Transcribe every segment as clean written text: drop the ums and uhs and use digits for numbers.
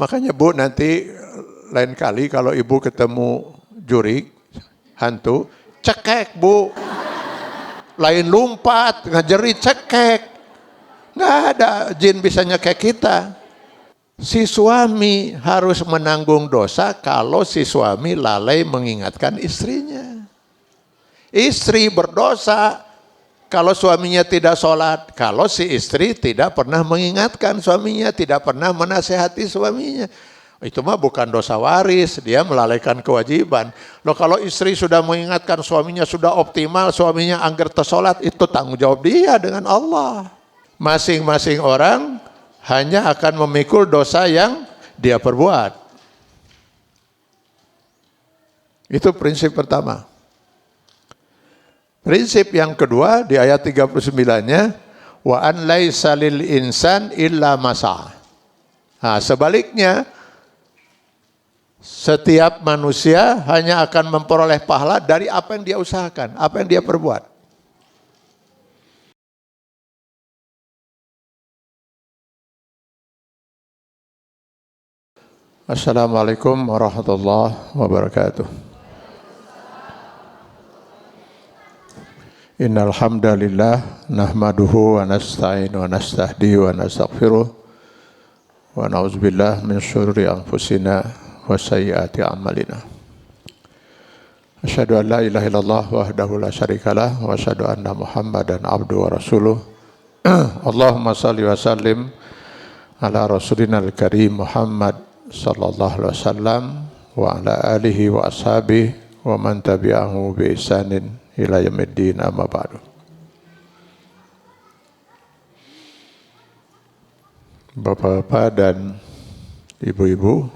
Makanya Bu, nanti lain kali kalau Ibu ketemu jurik, hantu, cekek Bu. Lain lumpat, ngajerit, cekek. Nggak ada jin bisa nyekek kita. Si suami harus menanggung dosa kalau si suami lalai mengingatkan istrinya. Istri berdosa kalau suaminya tidak sholat, kalau si istri tidak pernah mengingatkan suaminya, tidak pernah menasehati suaminya. Itu mah bukan dosa waris, dia melalaikan kewajiban. Loh kalau istri sudah mengingatkan suaminya sudah optimal, suaminya anggar tersolat, itu tanggung jawab dia dengan Allah. Masing-masing orang hanya akan memikul dosa yang dia perbuat. Itu prinsip pertama. Prinsip yang kedua di ayat 39-nya, wa an laisa lil insan illa masa. Nah, sebaliknya setiap manusia hanya akan memperoleh pahala dari apa yang dia usahakan, apa yang dia perbuat. Assalamualaikum warahmatullahi wabarakatuh. Innal hamdalillah nahmaduhu wa nasta'inu wa nastahdihi wa nastaghfiruh wa na'udzubillahi min syururi anfusina wa sayyiati a'malina. Asyhadu an la ilaha illallah wahdahu la syarikalah wa asyhadu anna Muhammadan abduhu wa rasuluh. Allahumma shalli wa sallim ala rasulina al-karim Muhammad sallallahu alaihi wasallam wa ala alihi wa ashabihi wa man tabi'ahu bi ihsanin ila yaumiddin amma ba'du. Bapak-bapak dan ibu-ibu,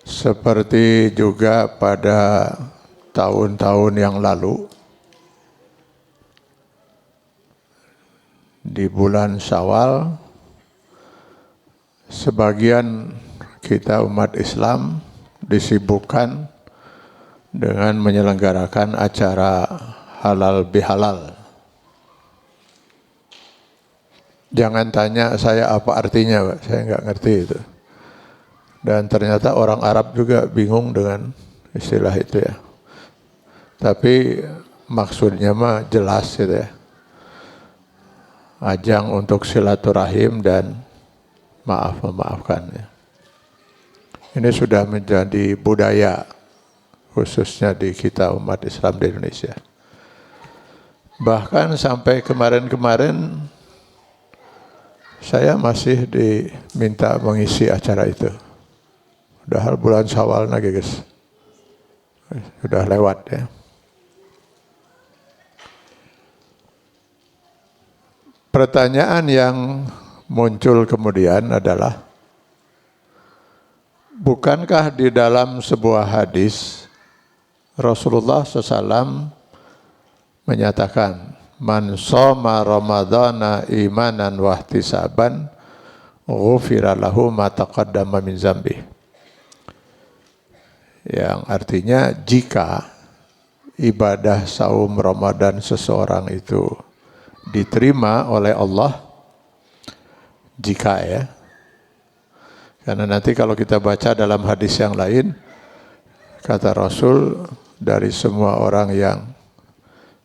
seperti juga pada tahun-tahun yang lalu, di bulan Syawal, sebagian kita umat Islam disibukkan dengan menyelenggarakan acara halal bihalal. Jangan tanya saya apa artinya, Pak. Saya nggak ngerti itu. Dan ternyata orang Arab juga bingung dengan istilah itu ya. Tapi maksudnya mah jelas gitu ya. Ajang untuk silaturahim dan maaf-memaafkan ya. Ini sudah menjadi budaya khususnya di kita umat Islam di Indonesia. Bahkan sampai kemarin-kemarin saya masih diminta mengisi acara itu. Udah bulan Syawal lagi guys. Sudah lewat ya. Pertanyaan yang muncul kemudian adalah, bukankah di dalam sebuah hadis Rasulullah SAW menyatakan, man shoma ramadhana imanan wa ihtisaban ghufira lahu ma taqaddama min dzambi. Yang artinya jika ibadah saum Ramadan seseorang itu diterima oleh Allah, jika ya, karena nanti kalau kita baca dalam hadis yang lain, kata Rasul, dari semua orang yang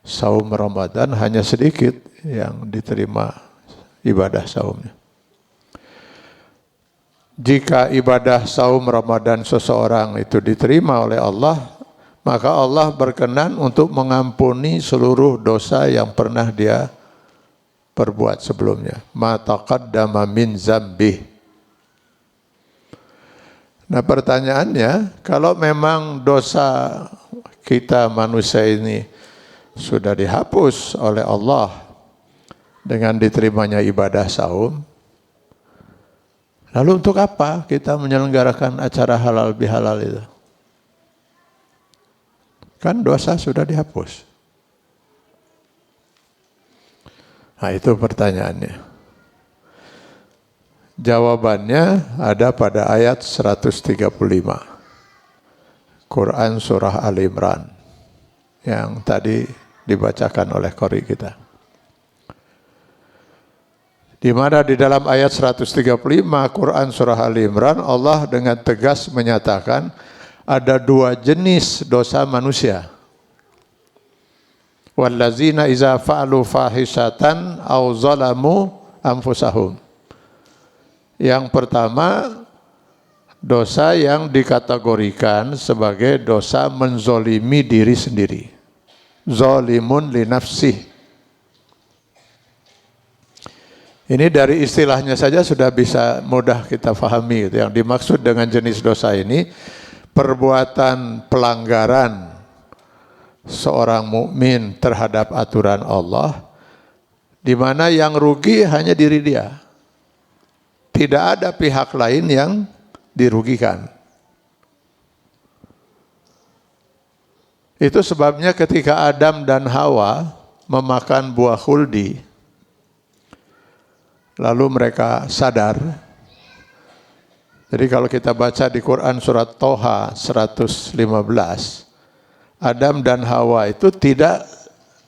saum Ramadan hanya sedikit yang diterima ibadah saumnya. Jika ibadah saum Ramadan seseorang itu diterima oleh Allah, maka Allah berkenan untuk mengampuni seluruh dosa yang pernah dia perbuat sebelumnya. Ma taqaddama min dzambih. Nah pertanyaannya, kalau memang dosa kita manusia ini sudah dihapus oleh Allah dengan diterimanya ibadah saum, lalu untuk apa kita menyelenggarakan acara halal bihalal itu? Kan dosa sudah dihapus. Nah itu pertanyaannya. Jawabannya ada pada ayat 135. Quran surah Ali Imran yang tadi dibacakan oleh qori kita. Di mana di dalam ayat 135 Quran surah Ali Imran, Allah dengan tegas menyatakan ada dua jenis dosa manusia. Wallazina iza fa'alu fahisatan aw zalamu anfusahum. Yang pertama, dosa yang dikategorikan sebagai dosa menzolimi diri sendiri. Zolimun li nafsih. Ini dari istilahnya saja sudah bisa mudah kita pahami. Yang dimaksud dengan jenis dosa ini, perbuatan pelanggaran seorang mukmin terhadap aturan Allah, di mana yang rugi hanya diri dia. Tidak ada pihak lain yang dirugikan. Itu sebabnya ketika Adam dan Hawa memakan buah khuldi, lalu mereka sadar. Jadi kalau kita baca di Quran surat Toha 115, Adam dan Hawa itu tidak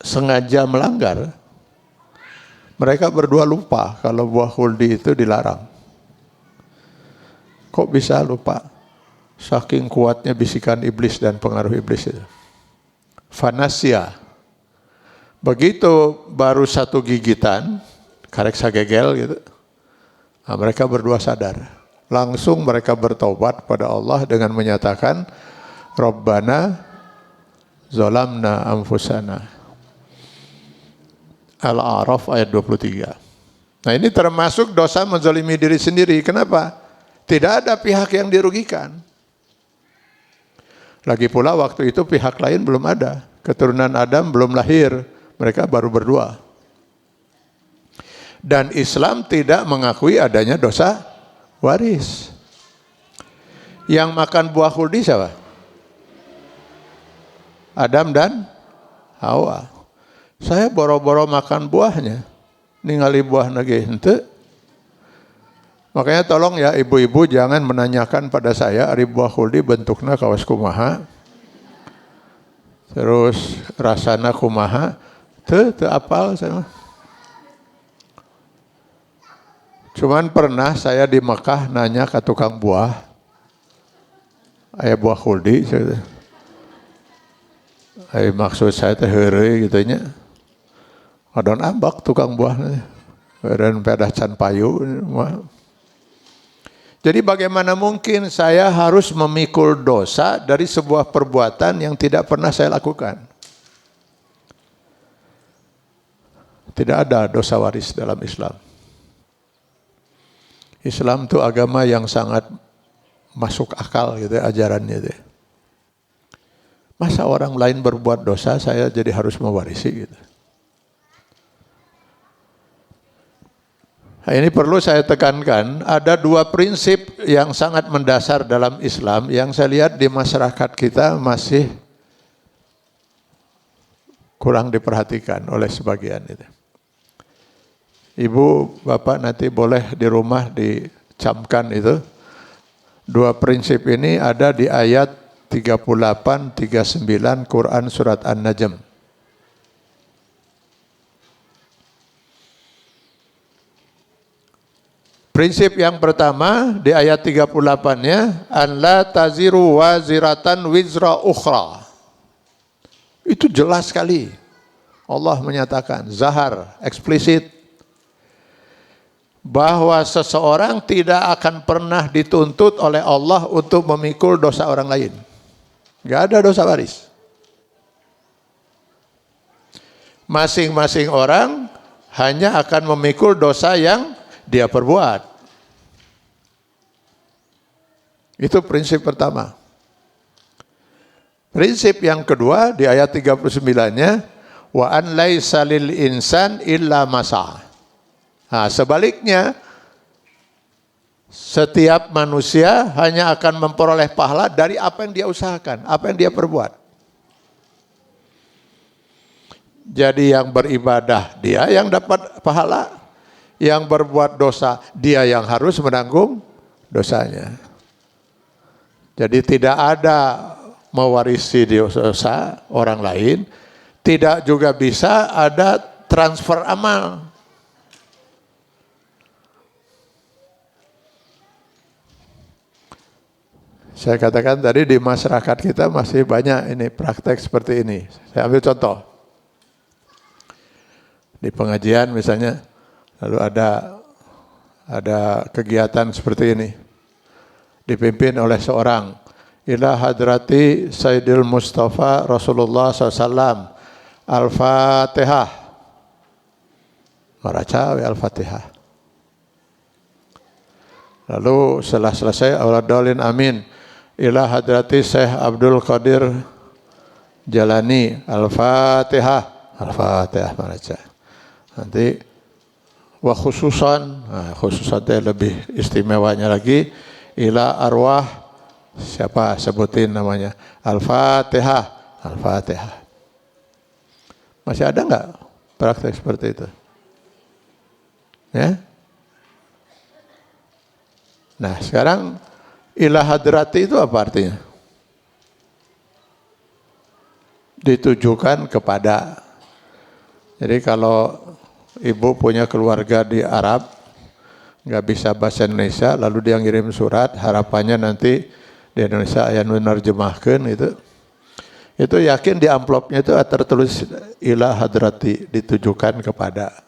sengaja melanggar. Mereka berdua lupa kalau buah khuldi itu dilarang. Kok bisa lupa? Saking kuatnya bisikan iblis dan pengaruh iblis itu. Fanasya. Begitu baru satu gigitan, karek sagegel gitu. Nah, mereka berdua sadar. Langsung mereka bertobat pada Allah dengan menyatakan, Rabbana zolamna anfusana. Al-A'raf ayat 23. Nah, ini termasuk dosa menzalimi diri sendiri. Kenapa? Tidak ada pihak yang dirugikan. Lagi pula waktu itu pihak lain belum ada. Keturunan Adam belum lahir. Mereka baru berdua. Dan Islam tidak mengakui adanya dosa waris. Yang makan buah khuldi siapa? Adam dan Hawa. Saya boro-boro makan buahnya. Ningali buah nage henteu. Makanya tolong ya ibu-ibu jangan menanyakan pada saya ari buah khuldi bentukna kawas kumaha. Terus rasana kumaha. Teu apal saya. Cuman pernah saya di Mekah nanya ke tukang buah. Aya buah khuldi. Maksud saya teh heureuy gitu nya. Adon ambak tukang buahnya. Dan pedah can payu. Jadi bagaimana mungkin saya harus memikul dosa dari sebuah perbuatan yang tidak pernah saya lakukan? Tidak ada dosa waris dalam Islam. Islam itu agama yang sangat masuk akal gitu ajarannya itu. Masa orang lain berbuat dosa saya jadi harus mewarisi gitu. Nah, ini perlu saya tekankan, ada dua prinsip yang sangat mendasar dalam Islam yang saya lihat di masyarakat kita masih kurang diperhatikan oleh sebagian itu. Ibu, bapak nanti boleh di rumah dicamkan itu. Dua prinsip ini ada di ayat 38, 39 Quran surat An-Najm. Prinsip yang pertama di ayat 38-nya, an la taziru waziratan wizra ukhra. Itu jelas sekali. Allah menyatakan, zahar, eksplisit, bahwa seseorang tidak akan pernah dituntut oleh Allah untuk memikul dosa orang lain. Gak ada dosa waris. Masing-masing orang hanya akan memikul dosa yang dia perbuat. Itu prinsip pertama. Prinsip yang kedua di ayat 39-nya, wa an laisa lil insan illa masa. Nah, sebaliknya, setiap manusia hanya akan memperoleh pahala dari apa yang dia usahakan, apa yang dia perbuat. Jadi yang beribadah dia yang dapat pahala, yang berbuat dosa dia yang harus menanggung dosanya. Jadi tidak ada mewarisi dosa orang lain, tidak juga bisa ada transfer amal. Saya katakan tadi di masyarakat kita masih banyak ini praktek seperti ini. Saya ambil contoh. Di pengajian misalnya, lalu ada kegiatan seperti ini. Dipimpin oleh seorang. Ila hadrati Sayyidil Mustafa Rasulullah SAW. Al-Fatihah. Meraca Al-Fatihah. Lalu setelah selesai, Auladolin amin. Ila hadrati Syekh Abdul Qadir Jalani. Al-Fatihah. Al-Fatihah meraca. Nanti wa khususan, khususannya lebih istimewanya lagi. Ila arwah, siapa sebutin namanya? Al-Fatihah. Al-Fatihah. Masih ada enggak praktek seperti itu? Ya? Nah, sekarang ila hadrati itu apa artinya? Ditujukan kepada. Jadi kalau ibu punya keluarga di Arab, nggak bisa bahasa Indonesia, lalu dia ngirim surat, harapannya nanti di Indonesia aya nu nerjemahkeun itu yakin di amplopnya itu tertulis ila hadrati, ditujukan kepada.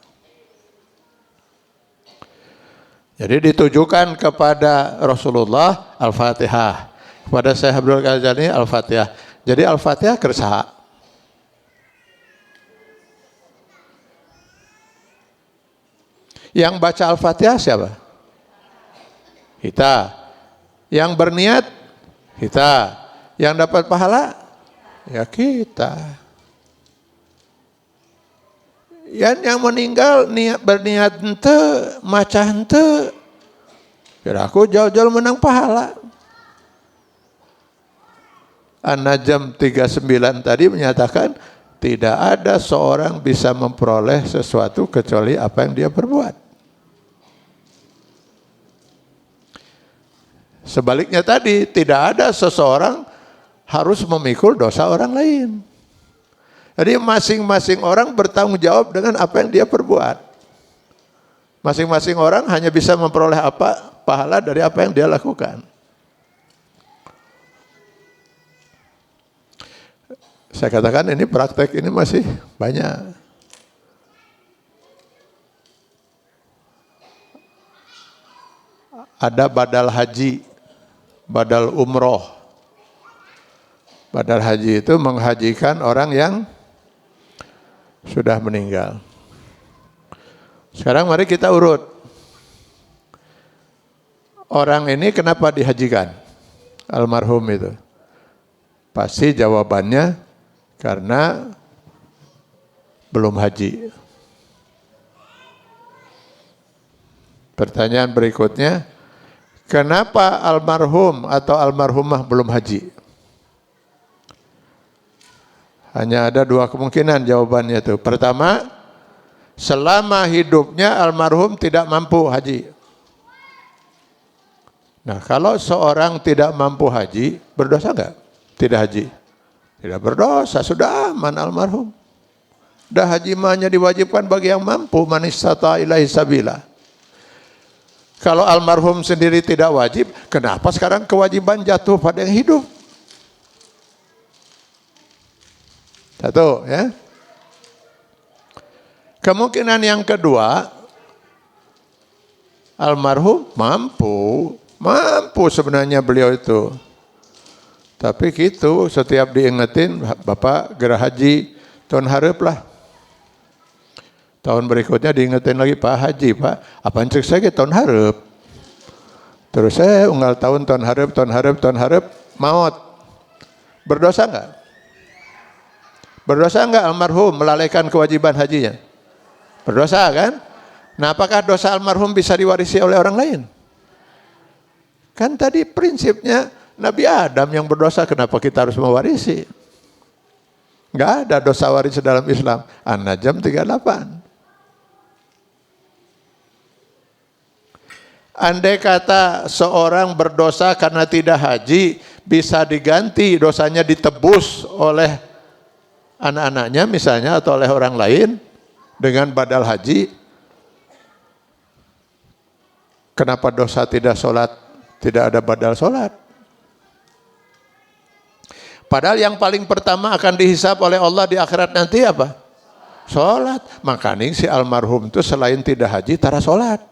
Jadi ditujukan kepada Rasulullah Al-Fatihah, kepada Syekh Abdul Qadir Jalani Al-Fatihah. Jadi Al-Fatihah kersaha. Yang baca Al-Fatihah siapa? Kita. Yang berniat kita. Yang dapat pahala ya kita. Yang meninggal berniat ente, maca ente, kira aku jauh-jauh menang pahala. An-Najm 39 tadi menyatakan tidak ada seorang bisa memperoleh sesuatu kecuali apa yang dia perbuat. Sebaliknya tadi, tidak ada seseorang harus memikul dosa orang lain. Jadi masing-masing orang bertanggung jawab dengan apa yang dia perbuat. Masing-masing orang hanya bisa memperoleh pahala dari apa yang dia lakukan. Saya katakan ini praktek ini masih banyak. Ada badal haji, badal umroh. Badal haji itu menghajikan orang yang sudah meninggal. Sekarang mari kita urut. Orang ini kenapa dihajikan? Almarhum itu. Pasti jawabannya karena belum haji. Pertanyaan berikutnya, kenapa almarhum atau almarhumah belum haji? Hanya ada dua kemungkinan jawabannya itu. Pertama, selama hidupnya almarhum tidak mampu haji. Nah, kalau seorang tidak mampu haji, berdosa enggak? Tidak haji. Tidak berdosa, sudah aman almarhum. Dah haji mahnya diwajibkan bagi yang mampu, man istata ilaihi sabila. Kalau almarhum sendiri tidak wajib, kenapa sekarang kewajiban jatuh pada yang hidup? Satu, ya. Kemungkinan yang kedua, almarhum mampu sebenarnya beliau itu. Tapi gitu, setiap diingetin, Bapak gerah haji, tahun hareup lah. Tahun berikutnya diingetin lagi, Pak Haji, Pak, apaan cek saya tahun hareup. Terus saya unggal tahun hareup, maut. Berdosa enggak? Berdosa enggak almarhum melalaikan kewajiban hajinya? Berdosa kan? Nah, apakah dosa almarhum bisa diwarisi oleh orang lain? Kan tadi prinsipnya Nabi Adam yang berdosa, kenapa kita harus mewarisi? Enggak ada dosa waris dalam Islam. An-Najm 38. Andai kata seorang berdosa karena tidak haji, bisa diganti dosanya, ditebus oleh anak-anaknya misalnya atau oleh orang lain dengan badal haji. Kenapa dosa tidak sholat, tidak ada badal sholat? Padahal yang paling pertama akan dihisab oleh Allah di akhirat nanti apa? Sholat. Makanya si almarhum itu selain tidak haji, tara sholat.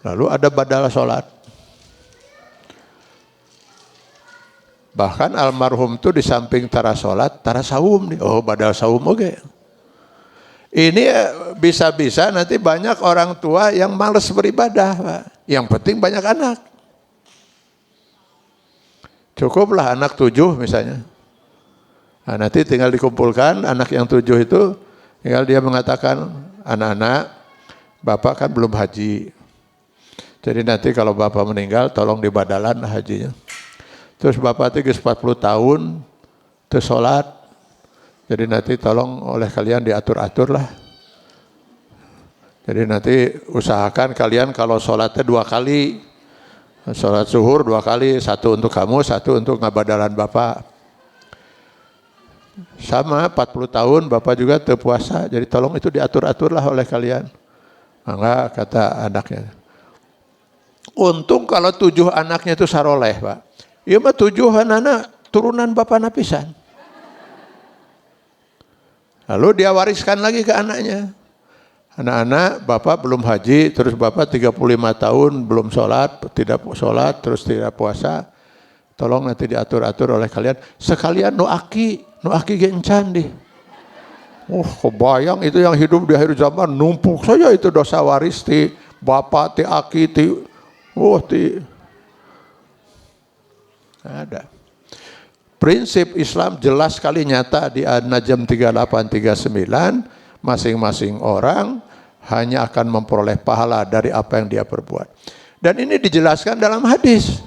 Lalu ada badal sholat. Bahkan almarhum itu di samping tara sholat, tara saum. Oh, badal saum oke. Ini bisa-bisa nanti banyak orang tua yang malas beribadah, Pak. Yang penting banyak anak. Cukuplah anak 7 misalnya. Nah, nanti tinggal dikumpulkan anak yang 7 itu, tinggal dia mengatakan, anak-anak, bapak kan belum haji. Jadi nanti kalau bapak meninggal, tolong dibadalan hajinya. Terus bapak itu 40 tahun, terus sholat. Jadi nanti tolong oleh kalian diatur-atur lah. Jadi nanti usahakan kalian kalau sholatnya 2 kali. Sholat zuhur 2 kali, 1 untuk kamu, 1 untuk ngabadalan bapak. Sama 40 tahun bapak juga terpuasa, jadi tolong itu diatur-aturlah oleh kalian. Maka kata anaknya, untung kalau 7 anaknya itu saroleh, Pak. Ya mah 7 anak turunan bapak napisan. Lalu dia wariskan lagi ke anaknya. Anak-anak, bapak belum haji, terus bapak 35 tahun belum sholat, terus tidak puasa. Tolong nanti diatur-atur oleh kalian. Sekalian nuaki gencan deh. Oh, kebayang itu yang hidup di akhir zaman, numpuk saja itu dosa waris ti bapak, ti aki, ti ada. Prinsip Islam jelas sekali nyata di An-Najm 3839. Masing-masing orang hanya akan memperoleh pahala dari apa yang dia perbuat. Dan ini dijelaskan dalam hadis.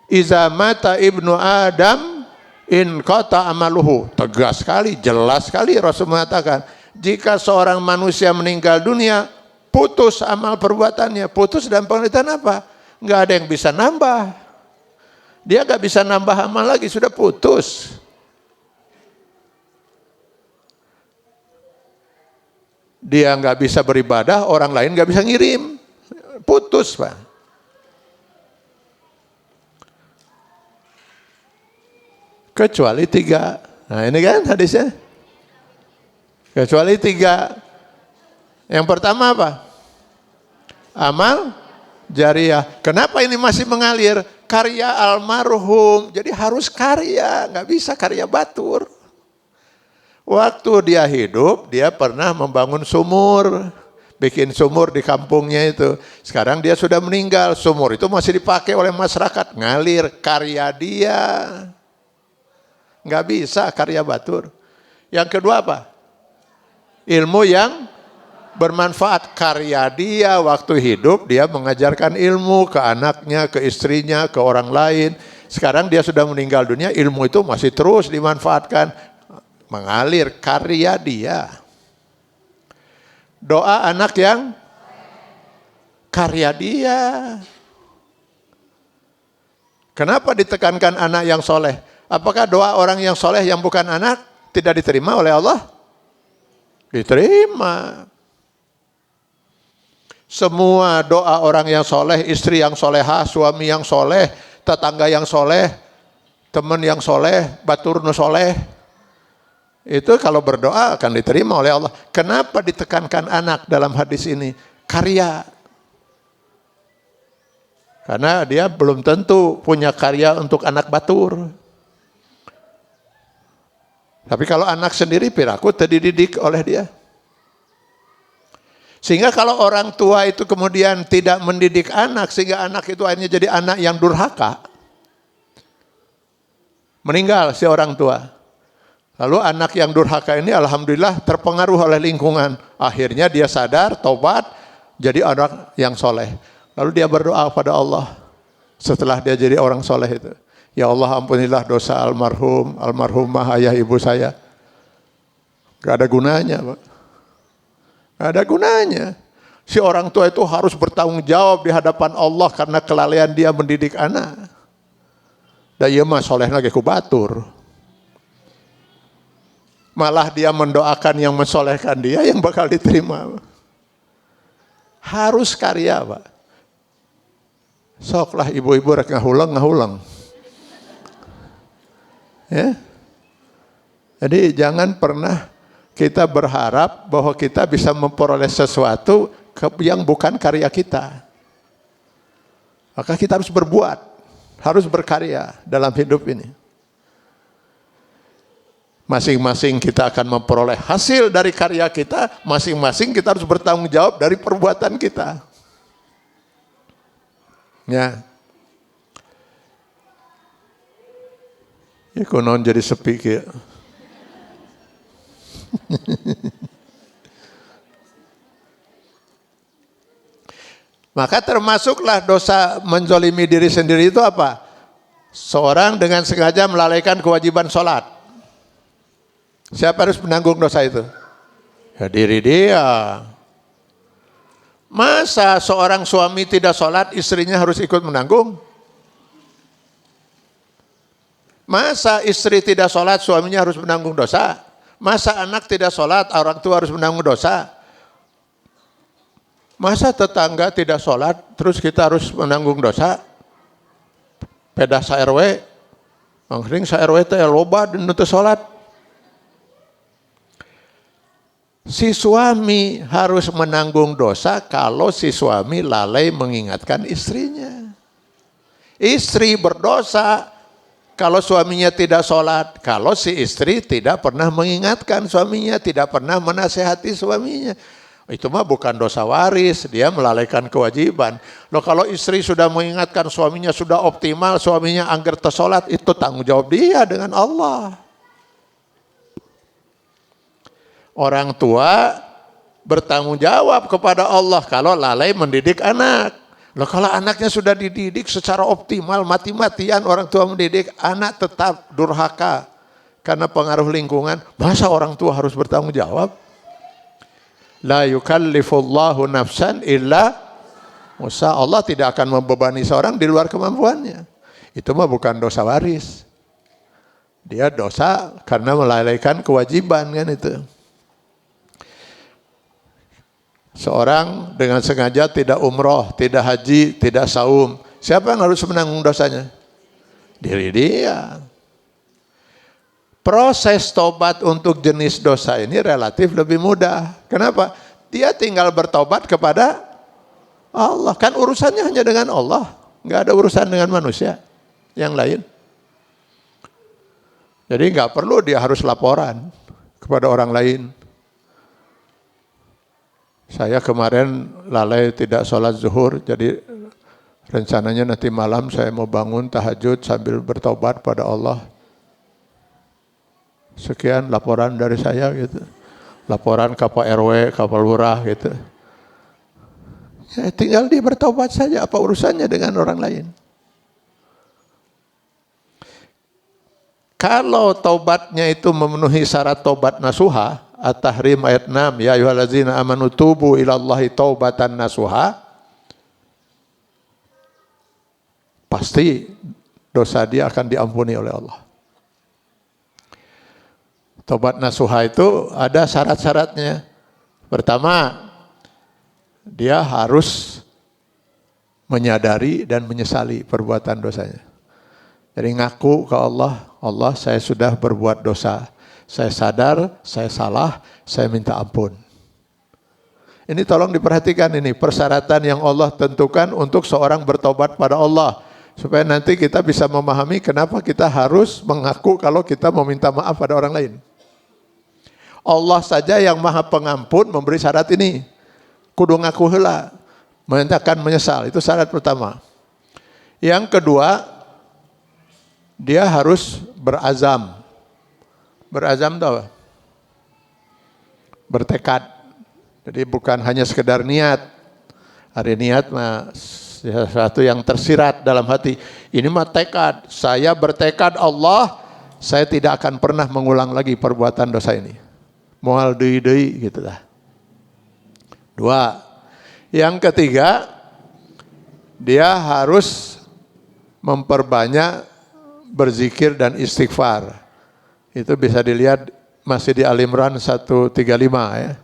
Iza mata ibnu Adam in qata amaluhu. Tegas sekali, jelas sekali Rasul mengatakan, jika seorang manusia meninggal dunia, putus amal perbuatannya. Putus dan pengertian apa? Enggak ada yang bisa nambah. Dia enggak bisa nambah amal lagi, sudah putus. Dia nggak bisa beribadah, orang lain nggak bisa ngirim, putus, Pak. Kecuali 3. Nah ini kan hadisnya. Kecuali 3. Yang pertama apa? Amal jariah. Kenapa ini masih mengalir? Karya almarhum. Jadi harus karya, nggak bisa karya batur. Waktu dia hidup, dia pernah membangun sumur. Bikin sumur di kampungnya itu. Sekarang dia sudah meninggal, sumur itu masih dipakai oleh masyarakat. Ngalir karya dia. Nggak bisa karya batur. Yang kedua apa? Ilmu yang bermanfaat. Karya dia waktu hidup, dia mengajarkan ilmu ke anaknya, ke istrinya, ke orang lain. Sekarang dia sudah meninggal dunia, ilmu itu masih terus dimanfaatkan. Mengalir karya dia. Doa anak yang karya dia. Kenapa ditekankan anak yang soleh? Apakah doa orang yang soleh yang bukan anak tidak diterima oleh Allah? Diterima. Semua doa orang yang soleh, istri yang solehah, suami yang soleh, tetangga yang soleh, teman yang soleh, batur nu soleh, itu kalau berdoa akan diterima oleh Allah. Kenapa ditekankan anak dalam hadis ini? Karya. Karena dia belum tentu punya karya untuk anak batur. Tapi kalau anak sendiri piraku terdidik oleh dia. Sehingga kalau orang tua itu kemudian tidak mendidik anak, sehingga anak itu akhirnya jadi anak yang durhaka. Meninggal si orang tua. Lalu anak yang durhaka ini alhamdulillah terpengaruh oleh lingkungan. Akhirnya dia sadar, tobat, jadi anak yang soleh. Lalu dia berdoa pada Allah setelah dia jadi orang soleh itu. Ya Allah ampunilah dosa almarhumah ayah ibu saya. Gak ada gunanya, Pak. Gak ada gunanya. Si orang tua itu harus bertanggung jawab di hadapan Allah karena kelalaian dia mendidik anak. Dan iya mah soleh lagi ku batur. Malah dia mendoakan yang mensolehkan dia yang bakal diterima. Harus karya, Pak. Soklah ibu-ibu rek ngahulang. Ya. Jadi jangan pernah kita berharap bahwa kita bisa memperoleh sesuatu yang bukan karya kita. Maka kita harus berbuat, harus berkarya dalam hidup ini. Masing-masing kita akan memperoleh hasil dari karya kita, masing-masing kita harus bertanggung jawab dari perbuatan kita. Ya. Ya konon jadi sepi kayak. Maka termasuklah dosa menzolimi diri sendiri itu apa? Seorang dengan sengaja melalaikan kewajiban sholat. Siapa harus menanggung dosa itu? Ya diri dia. Masa seorang suami tidak sholat, istrinya harus ikut menanggung? Masa istri tidak sholat, suaminya harus menanggung dosa? Masa anak tidak sholat, orang tua harus menanggung dosa? Masa tetangga tidak sholat, terus kita harus menanggung dosa? Pedah sa-RW, angkring sa-RW teh loba dan teu sholat. Si suami harus menanggung dosa kalau si suami lalai mengingatkan istrinya. Istri berdosa kalau suaminya tidak sholat, kalau si istri tidak pernah mengingatkan suaminya, tidak pernah menasehati suaminya. Itu mah bukan dosa waris, dia melalaikan kewajiban. Loh kalau istri sudah mengingatkan suaminya sudah optimal, suaminya angger teu sholat, itu tanggung jawab dia dengan Allah. Orang tua bertanggung jawab kepada Allah kalau lalai mendidik anak. Loh kalau anaknya sudah dididik secara optimal, mati-matian orang tua mendidik, anak tetap durhaka karena pengaruh lingkungan, masa orang tua harus bertanggung jawab? La yukallifullahu nafsan illa wusa. Allah tidak akan membebani seorang di luar kemampuannya. Itu mah bukan dosa waris. Dia dosa karena melalaikan kewajiban kan itu. Seorang dengan sengaja tidak umroh, tidak haji, tidak saum. Siapa yang harus menanggung dosanya? Diri dia. Proses tobat untuk jenis dosa ini relatif lebih mudah. Kenapa? Dia tinggal bertobat kepada Allah. Kan urusannya hanya dengan Allah. Nggak ada urusan dengan manusia yang lain. Jadi nggak perlu dia harus laporan kepada orang lain. Saya kemarin lalai tidak sholat zuhur, jadi rencananya nanti malam saya mau bangun tahajud sambil bertobat pada Allah. Sekian laporan dari saya gitu. Laporan ke Pak RW, ke Pak Lurah gitu. Ya, tinggal dia bertobat saja, apa urusannya dengan orang lain. Kalau taubatnya itu memenuhi syarat taubat nasuha, At-Tahrim ayat 6, ya ayyuhallazina amanu tubu ilallahi taubatan nasuha, pasti dosa dia akan diampuni oleh Allah. Taubat nasuha itu ada syarat-syaratnya. Pertama, dia harus menyadari dan menyesali perbuatan dosanya. Jadi ngaku ke Allah, Allah saya sudah berbuat dosa. Saya sadar, saya salah, saya minta ampun. Ini tolong diperhatikan ini, persyaratan yang Allah tentukan untuk seorang bertobat pada Allah. Supaya nanti kita bisa memahami kenapa kita harus mengaku kalau kita meminta maaf pada orang lain. Allah saja yang maha pengampun memberi syarat ini. Kudu ngaku heula, menyatakan menyesal, itu syarat pertama. Yang kedua, dia harus berazam. Berazam itu apa? Bertekad. Jadi bukan hanya sekedar niat. Hari niat mah sesuatu yang tersirat dalam hati. Ini mah tekad. Saya bertekad Allah, saya tidak akan pernah mengulang lagi perbuatan dosa ini. Moal deui-deui gitu lah. Dua. Yang ketiga, dia harus memperbanyak berzikir dan istighfar. Itu bisa dilihat masih di Al-Imran 135 ya.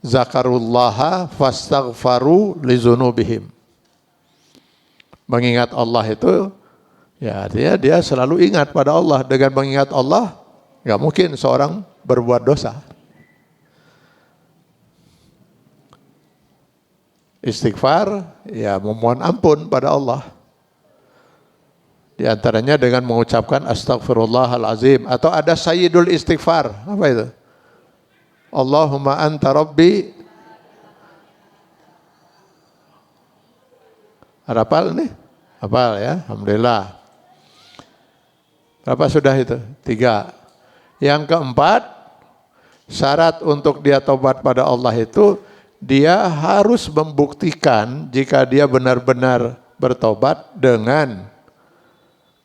Zakarullaha fastaghfaru lizunubihim. Mengingat Allah itu, ya artinya dia selalu ingat pada Allah. Dengan mengingat Allah, nggak mungkin seorang berbuat dosa. Istighfar, ya memohon ampun pada Allah. Di antaranya dengan mengucapkan Astaghfirullahalazim, atau ada Sayyidul Istighfar. Apa itu? Allahumma anta rabbi. Hafal nih? Hafal ya, alhamdulillah. Berapa sudah itu? 3. Yang keempat, syarat untuk dia tobat pada Allah itu, dia harus membuktikan jika dia benar-benar bertobat dengan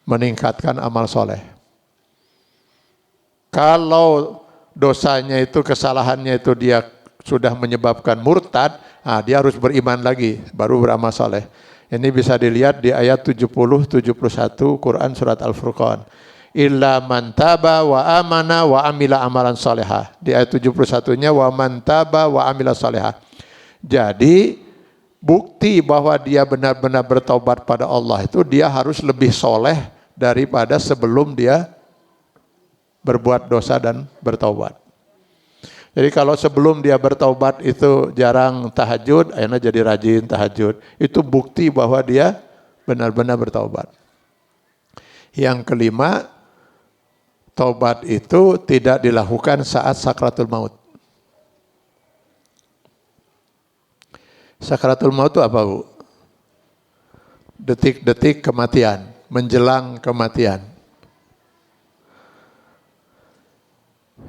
meningkatkan amal soleh. Kalau dosanya itu, kesalahannya itu dia sudah menyebabkan murtad, dia harus beriman lagi, baru beramal soleh. Ini bisa dilihat di ayat 70-71 Quran surat Al-Furqan. Illa man taba wa amana wa amila amalan solehah. Di ayat 71-nya wa man taba wa amila solehah. Jadi bukti bahwa dia benar-benar bertobat pada Allah itu dia harus lebih soleh daripada sebelum dia berbuat dosa dan bertobat. Jadi kalau sebelum dia bertobat itu jarang tahajud, akhirnya jadi rajin tahajud. Itu bukti bahwa dia benar-benar bertobat. Yang kelima, taubat itu tidak dilakukan saat sakratul maut. Sakratul maut itu apa, Bu? Detik-detik kematian, menjelang kematian.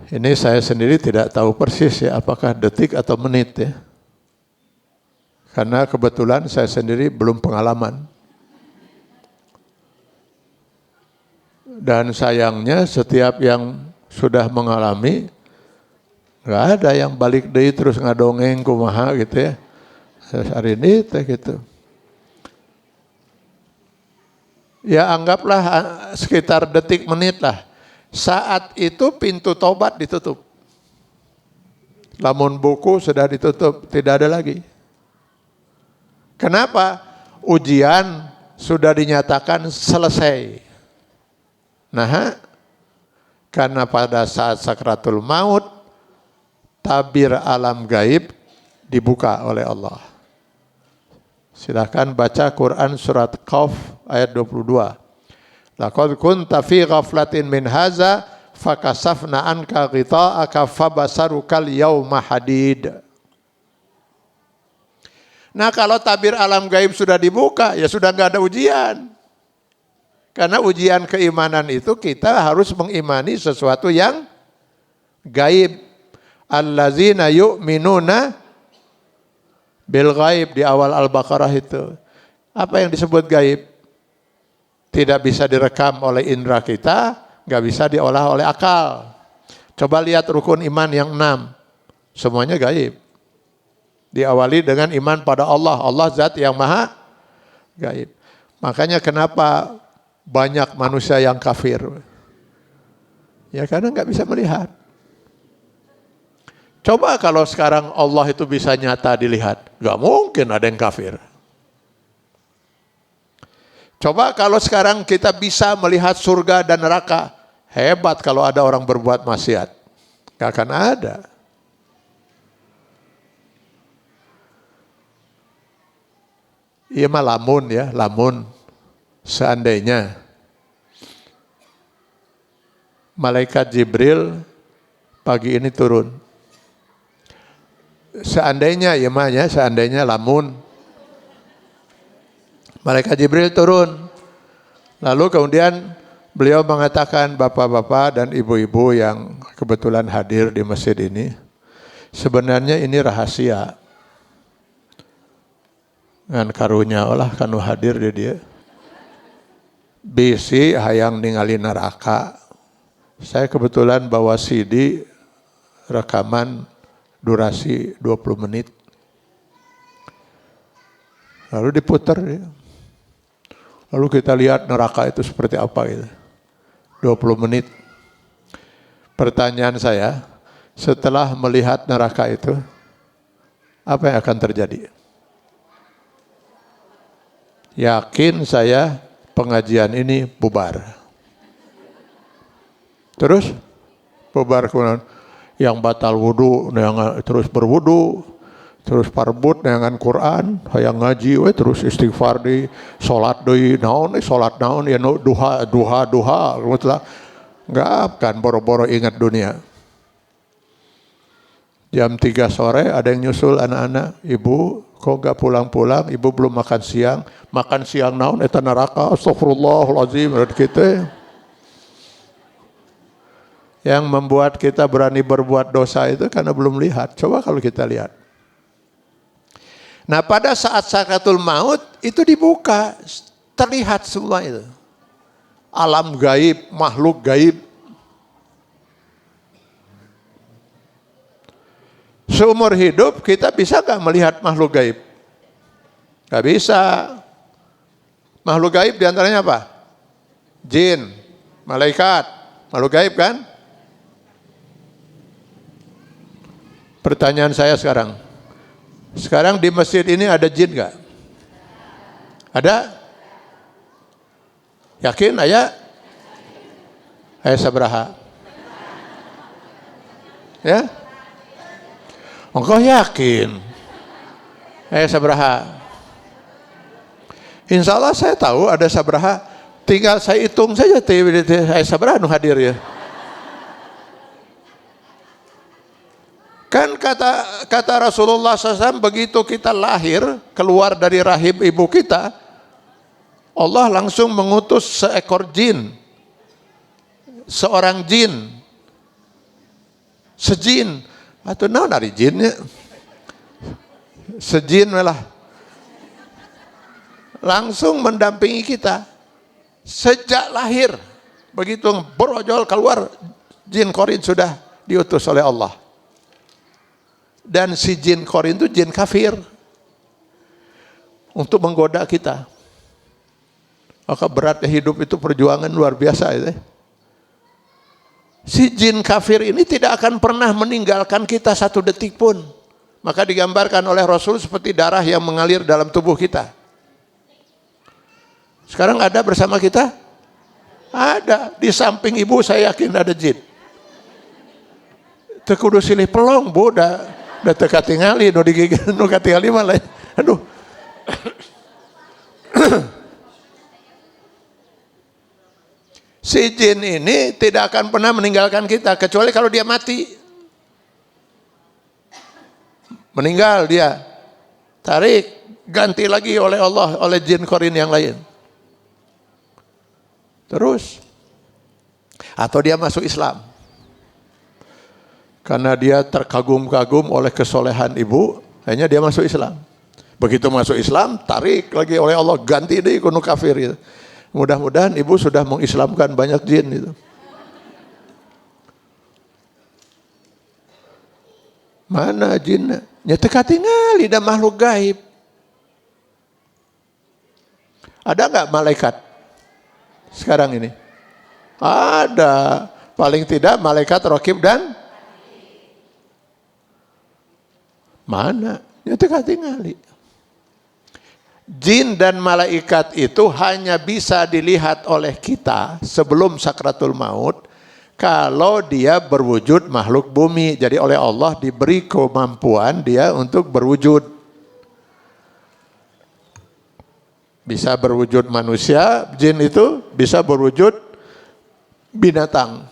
Ini saya sendiri tidak tahu persis ya, apakah detik atau menit ya. Karena kebetulan saya sendiri belum pengalaman. Dan sayangnya setiap yang sudah mengalami, nggak ada yang balik deui terus ngadongeng kumaha gitu ya. Hari ini teh gitu. Ya anggaplah sekitar detik menit lah. Saat itu pintu tobat ditutup. Lamun buku sudah ditutup, tidak ada lagi. Kenapa? Ujian sudah dinyatakan selesai. Nah, karena pada saat sakratul maut, tabir alam gaib dibuka oleh Allah. Silakan baca Quran surat Qaf ayat 22. Laqad kunta fi ghaflatin min haza fakasafna anka ghita'aka fabasarukal yauma hadid. Nah kalau tabir alam gaib sudah dibuka, ya sudah enggak ada ujian. Karena ujian keimanan itu kita harus mengimani sesuatu yang gaib. Allazina yu'minuna bil gaib di awal Al-Baqarah itu. Apa yang disebut gaib? Tidak bisa direkam oleh indera kita, nggak bisa diolah oleh akal. Coba lihat rukun iman yang 6. Semuanya gaib. Diawali dengan iman pada Allah. Allah zat yang maha gaib. Makanya kenapa banyak manusia yang kafir? Ya karena nggak bisa melihat. Coba kalau sekarang Allah itu bisa nyata dilihat. Nggak mungkin ada yang kafir. Coba kalau sekarang kita bisa melihat surga dan neraka. Hebat kalau ada orang berbuat maksiat. Gak akan ada. Iya mah lamun ya, lamun. Seandainya Malaikat Jibril pagi ini turun. Seandainya ya mah ya, seandainya lamun Malaikat Jibril turun. Lalu kemudian beliau mengatakan, bapak-bapak dan ibu-ibu yang kebetulan hadir di masjid ini, sebenarnya ini rahasia. Ngan karunya olah kanu hadir di dia. Bisi hayang ningali neraka. Saya kebetulan bawa CD rekaman durasi 20 menit. Lalu diputar ya. Lalu kita lihat neraka itu seperti apa gitu. 20 menit. Pertanyaan saya, setelah melihat neraka itu, apa yang akan terjadi? yakin saya pengajian ini bubar. Terus bubar kemudian yang batal wudu, yang terus berwudu, terus parbut dengan Quran, hayang ngaji we terus istighfar di salat deui, naon salat naon ya duha mutlah. Enggak kan boro-boro ingat dunia. Jam 3 sore ada yang nyusul anak-anak, ibu kok gak pulang-pulang, ibu belum makan siang naon eta neraka, astagfirullahaladzim, gitu. Yang membuat kita berani berbuat dosa itu karena belum lihat. Coba kalau kita lihat. Nah pada saat sakaratul maut itu dibuka, terlihat semua itu. Alam gaib, makhluk gaib. Seumur hidup kita bisa gak melihat makhluk gaib? Gak bisa. Makhluk gaib diantaranya apa? Jin, malaikat, makhluk gaib kan? Pertanyaan saya sekarang di masjid ini ada jin gak? Ada? Yakin ayah? Ayah sabaraha? Ya? Engkau yakin? Ayah sabaraha? Insya Allah saya tahu ada sabaraha. Tinggal saya hitung saja ayah sabaraha nu hadir ya. Kan kata Rasulullah SAW, begitu kita lahir, keluar dari rahim ibu kita, Allah langsung mengutus seekor jin. Seorang jin. Sejin. Atau naon dari jinnya? Sejin malah. Langsung mendampingi kita. Sejak lahir. Begitu berojol keluar, jin korin sudah diutus oleh Allah. Dan si jin korin itu jin kafir. Untuk menggoda kita. Maka beratnya hidup itu perjuangan luar biasa. Si jin kafir ini tidak akan pernah meninggalkan kita satu detik pun. Maka digambarkan oleh Rasul seperti darah yang mengalir dalam tubuh kita. Sekarang ada bersama kita? Ada. Di samping ibu saya yakin ada jin. Tekudu silih pelong, bu. Udah teka tingali, nu digigit, nu katingali malah. Aduh. Si jin ini tidak akan pernah meninggalkan kita kecuali kalau dia mati. Meninggal dia. Tarik, ganti lagi oleh Allah, oleh jin korin yang lain. Terus. Atau dia masuk Islam. Karena dia terkagum-kagum oleh kesolehan ibu, akhirnya dia masuk Islam. Begitu masuk Islam, tarik lagi oleh Allah, ganti deh kuno kafir. Gitu. Mudah-mudahan ibu sudah mengislamkan banyak jin. Gitu. Mana jinnya? Nyata tinggal, ada makhluk gaib. Ada nggak malaikat sekarang ini? Ada. Paling tidak malaikat raqib dan mana? Nyata tinggali. Jin dan malaikat itu hanya bisa dilihat oleh kita sebelum sakratul maut kalau dia berwujud makhluk bumi. Jadi oleh Allah diberi kemampuan dia untuk berwujud. Bisa berwujud manusia, jin itu bisa berwujud binatang.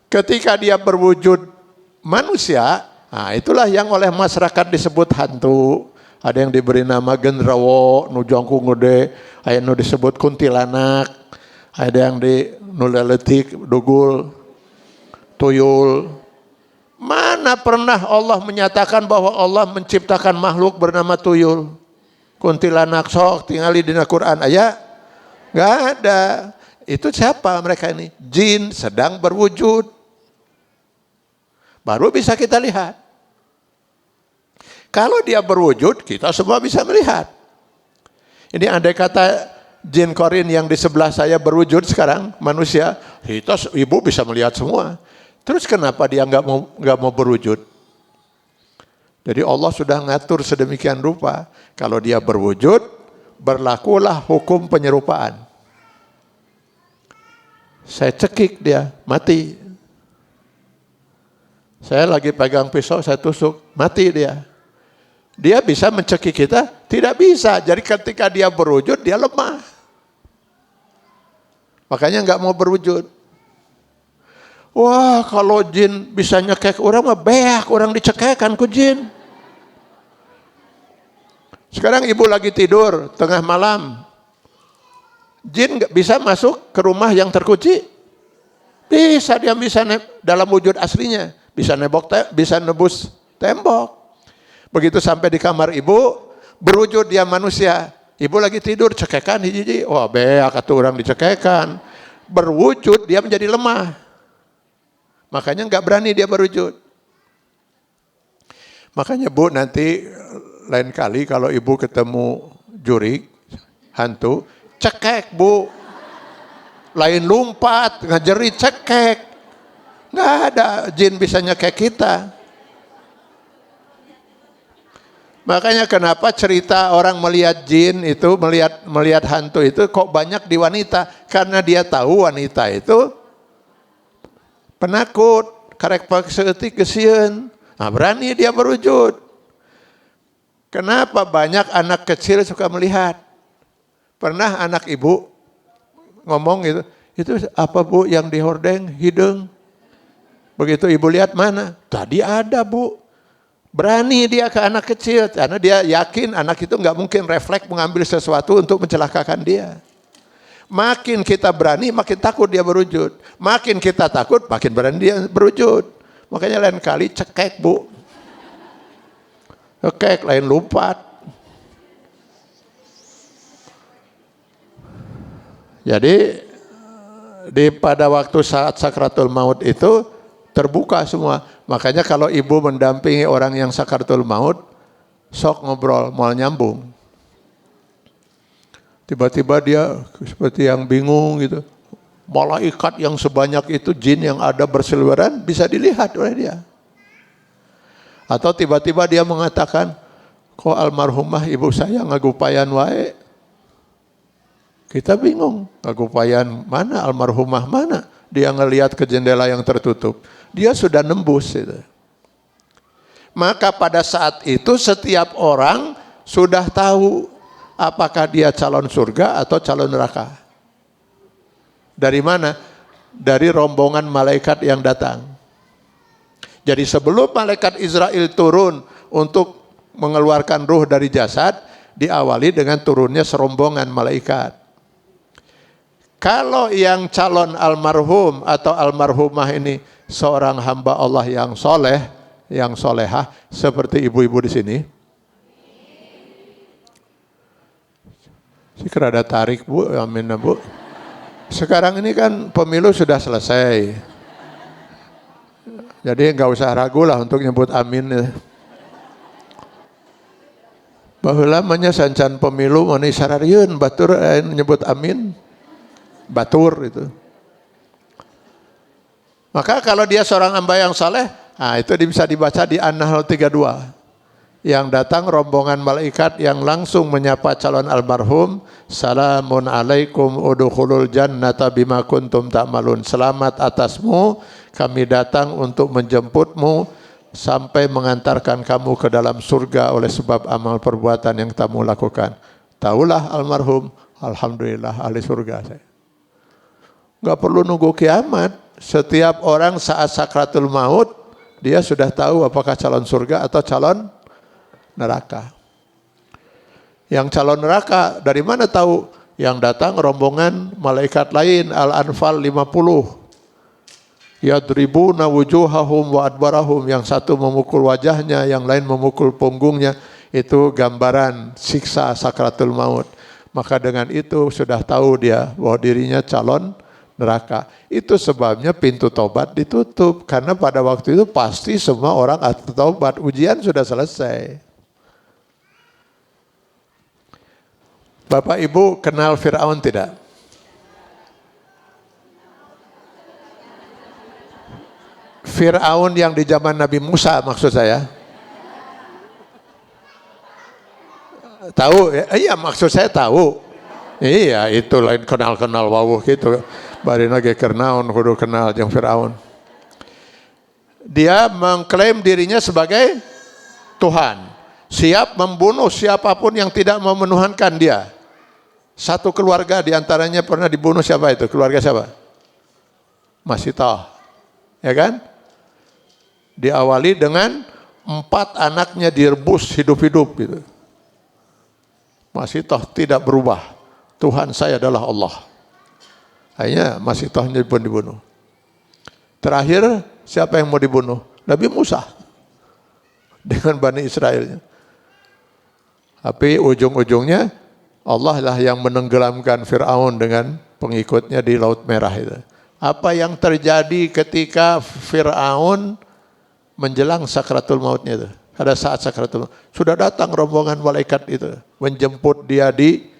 Ketika dia berwujud manusia, nah itulah yang oleh masyarakat disebut hantu. Ada yang diberi nama genderuwo, nu jongkung gede, ada yang disebut kuntilanak, ada yang nu leletik, dugul, tuyul. Mana pernah Allah menyatakan bahwa Allah menciptakan makhluk bernama tuyul? Kuntilanak sok tingali dina Quran aya? Enggak ada. Itu siapa mereka ini? Jin sedang berwujud. Baru bisa kita lihat. Kalau dia berwujud, kita semua bisa melihat. Ini andai kata jin korin yang di sebelah saya berwujud sekarang, manusia, kita ibu bisa melihat semua. Terus kenapa dia nggak mau berwujud? Jadi Allah sudah ngatur sedemikian rupa. Kalau dia berwujud, berlakulah hukum penyerupaan. Saya cekik dia, mati. Saya lagi pegang pisau, saya tusuk, mati dia. Dia bisa mencekik kita? Tidak bisa. Jadi ketika dia berwujud, dia lemah. Makanya nggak mau berwujud. Wah, kalau jin bisa nyekek orang mah beak, orang dicekekan ku jin. Sekarang ibu lagi tidur tengah malam. Jin nggak bisa masuk ke rumah yang terkunci? Bisa, dia bisa dalam wujud aslinya. Bisa bisa nebus tembok. Begitu sampai di kamar ibu, berwujud dia manusia. Ibu lagi tidur, cekekan hiji-hiji. Wah, beak atuh orang dicekekan. Berwujud dia menjadi lemah. Makanya nggak berani dia berwujud. Makanya Bu, nanti lain kali kalau ibu ketemu jurik, hantu, cekek Bu. Lain lompat, ngajerit, cekek. Nggak ada jin bisa nyekek kita. Makanya kenapa cerita orang melihat jin itu, melihat hantu itu kok banyak di wanita. Karena dia tahu wanita itu penakut, karek pakseutik gesieun. Nah, berani dia berwujud. Kenapa banyak anak kecil suka melihat? Pernah anak ibu ngomong itu apa Bu yang di hordeng hidung? Begitu ibu lihat, mana? Tadi ada Bu. Berani dia ke anak kecil, karena dia yakin anak itu nggak mungkin refleks mengambil sesuatu untuk mencelakakan dia. Makin kita berani, makin takut dia berwujud. Makin kita takut, makin berani dia berwujud. Makanya lain kali cekek Bu. Cekek, lain lompat. Jadi pada waktu saat sakratul maut itu terbuka semua. Makanya kalau ibu mendampingi orang yang sakratul maut, sok ngobrol, mau nyambung. Tiba-tiba dia seperti yang bingung gitu. Malaikat yang sebanyak itu, jin yang ada berseliweran bisa dilihat oleh dia. Atau tiba-tiba dia mengatakan, kok almarhumah ibu saya ngagupayan wae. Kita bingung, ngagupayan mana, almarhumah mana. Dia ngelihat ke jendela yang tertutup. Dia sudah nembus itu. Maka pada saat itu setiap orang sudah tahu apakah dia calon surga atau calon neraka. Dari mana? Dari rombongan malaikat yang datang. Jadi sebelum malaikat Israel turun untuk mengeluarkan ruh dari jasad, diawali dengan turunnya serombongan malaikat. Kalau yang calon almarhum atau almarhumah ini seorang hamba Allah yang soleh, yang solehah, seperti ibu-ibu di sini. Ada tarik Bu, amin Bu. Sekarang ini kan pemilu sudah selesai. Jadi nggak usah ragu lah untuk nyebut amin. Baheula lamanya sancan pemilu mana sarariun batur nyebut amin. Batur itu. Maka kalau dia seorang hamba yang saleh, nah itu bisa dibaca di An-Nahl 32. Yang datang rombongan malaikat yang langsung menyapa calon almarhum, salamun alaikum udkhulul jannata bima kuntum ta'malun. Selamat atasmu, kami datang untuk menjemputmu sampai mengantarkan kamu ke dalam surga oleh sebab amal perbuatan yang kamu lakukan. Taulah almarhum, alhamdulillah ahli surga saya. Gak perlu nunggu kiamat. Setiap orang saat sakratul maut, dia sudah tahu apakah calon surga atau calon neraka. Yang calon neraka dari mana tahu? Yang datang rombongan malaikat lain, Al-Anfal 50. Yadribuna wujuhahum wa adbarahum. Yang satu memukul wajahnya, yang lain memukul punggungnya. Itu gambaran siksa sakratul maut. Maka dengan itu sudah tahu dia bahwa dirinya calon neraka. Itu sebabnya pintu tobat ditutup. Karena pada waktu itu pasti semua orang tobat. Ujian sudah selesai. Bapak Ibu kenal Fir'aun tidak? Fir'aun yang di zaman Nabi Musa maksud saya. Tahu? Ya, iya maksud saya tahu. Iya itu lain kenal-kenal wawuh gitu. Bari lagi kernaon kudu kenal jeung Firaun. Dia mengklaim dirinya sebagai Tuhan. Siap membunuh siapapun yang tidak mau menuhankan dia. Satu keluarga diantaranya pernah dibunuh siapa itu? Keluarga siapa? Masitah. Ya kan? Diawali dengan 4 anaknya direbus hidup-hidup gitu. Masitah tidak berubah. Tuhan saya adalah Allah. Akhirnya Masitahnya pun dibunuh. Terakhir siapa yang mau dibunuh? Nabi Musa dengan Bani Israelnya. Tapi ujung-ujungnya Allah lah yang menenggelamkan Fir'aun dengan pengikutnya di Laut Merah itu. Apa yang terjadi ketika Fir'aun menjelang sakratul mautnya itu? Pada saat sakratul maut sudah datang rombongan malaikat itu menjemput dia di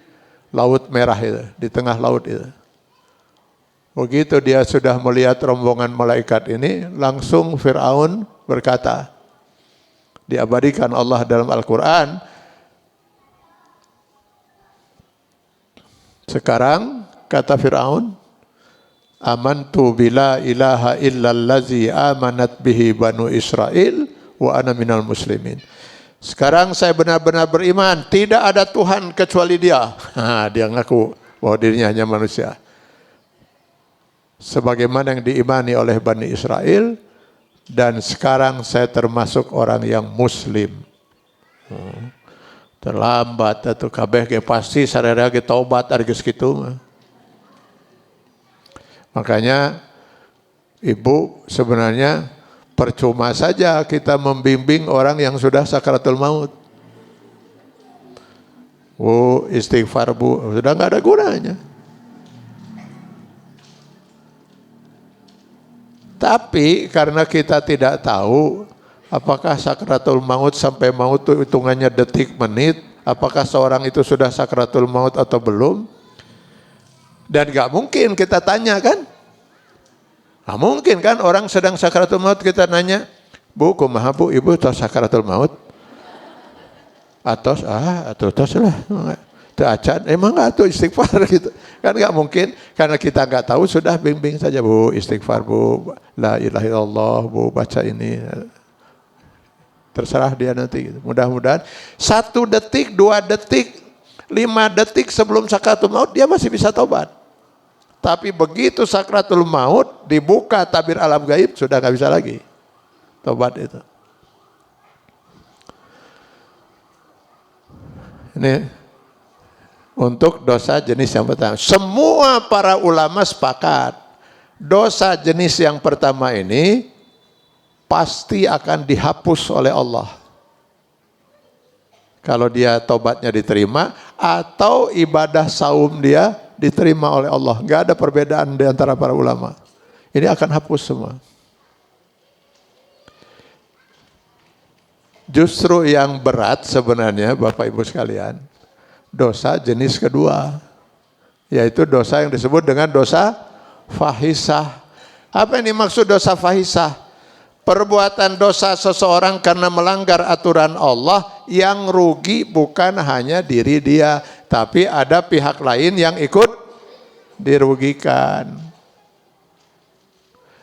Laut Merah itu, di tengah laut itu. Begitu dia sudah melihat rombongan malaikat ini, langsung Fir'aun berkata, diabadikan Allah dalam Al-Quran, sekarang kata Fir'aun, amantu bila ilaha illallazi amanat bihi banu Israel wa ana minal muslimin. Sekarang saya benar-benar beriman, tidak ada Tuhan kecuali dia. Dia ngaku bahwa dirinya hanya manusia. Sebagaimana yang diimani oleh Bani Israel, dan sekarang saya termasuk orang yang muslim. Terlambat atau kabeh ge pasti sararea ge taubat ari geus kitu. Makanya ibu sebenarnya percuma saja kita membimbing orang yang sudah sakaratul maut. Bu, istighfar bu, sudah enggak ada gunanya. Tapi karena kita tidak tahu apakah sakratul maut sampai maut itu hitungannya detik menit, apakah seorang itu sudah sakratul maut atau belum, dan gak mungkin kita tanya kan, gak mungkin kan orang sedang sakratul maut kita nanya, bu kumaha bu ibu tahu sakratul maut? Atos lah. Acan, emang nggak tuh istighfar gitu kan, nggak mungkin karena kita nggak tahu, sudah bimbing saja bu, istighfar bu, la ilaha illallah bu, baca ini, terserah dia nanti gitu. Mudah-mudahan 1 detik 2 detik 5 detik sebelum sakratul maut dia masih bisa taubat, tapi begitu sakratul maut dibuka tabir alam gaib sudah nggak bisa lagi taubat itu. Ini untuk dosa jenis yang pertama. Semua para ulama sepakat, dosa jenis yang pertama ini pasti akan dihapus oleh Allah. Kalau dia tobatnya diterima atau ibadah saum dia diterima oleh Allah. Enggak ada perbedaan di antara para ulama. Ini akan hapus semua. Justru yang berat sebenarnya Bapak Ibu sekalian, dosa jenis kedua, yaitu dosa yang disebut dengan dosa fahisah. Apa yang dimaksud dosa fahisah? Perbuatan dosa seseorang karena melanggar aturan Allah, yang rugi bukan hanya diri dia, tapi ada pihak lain yang ikut dirugikan.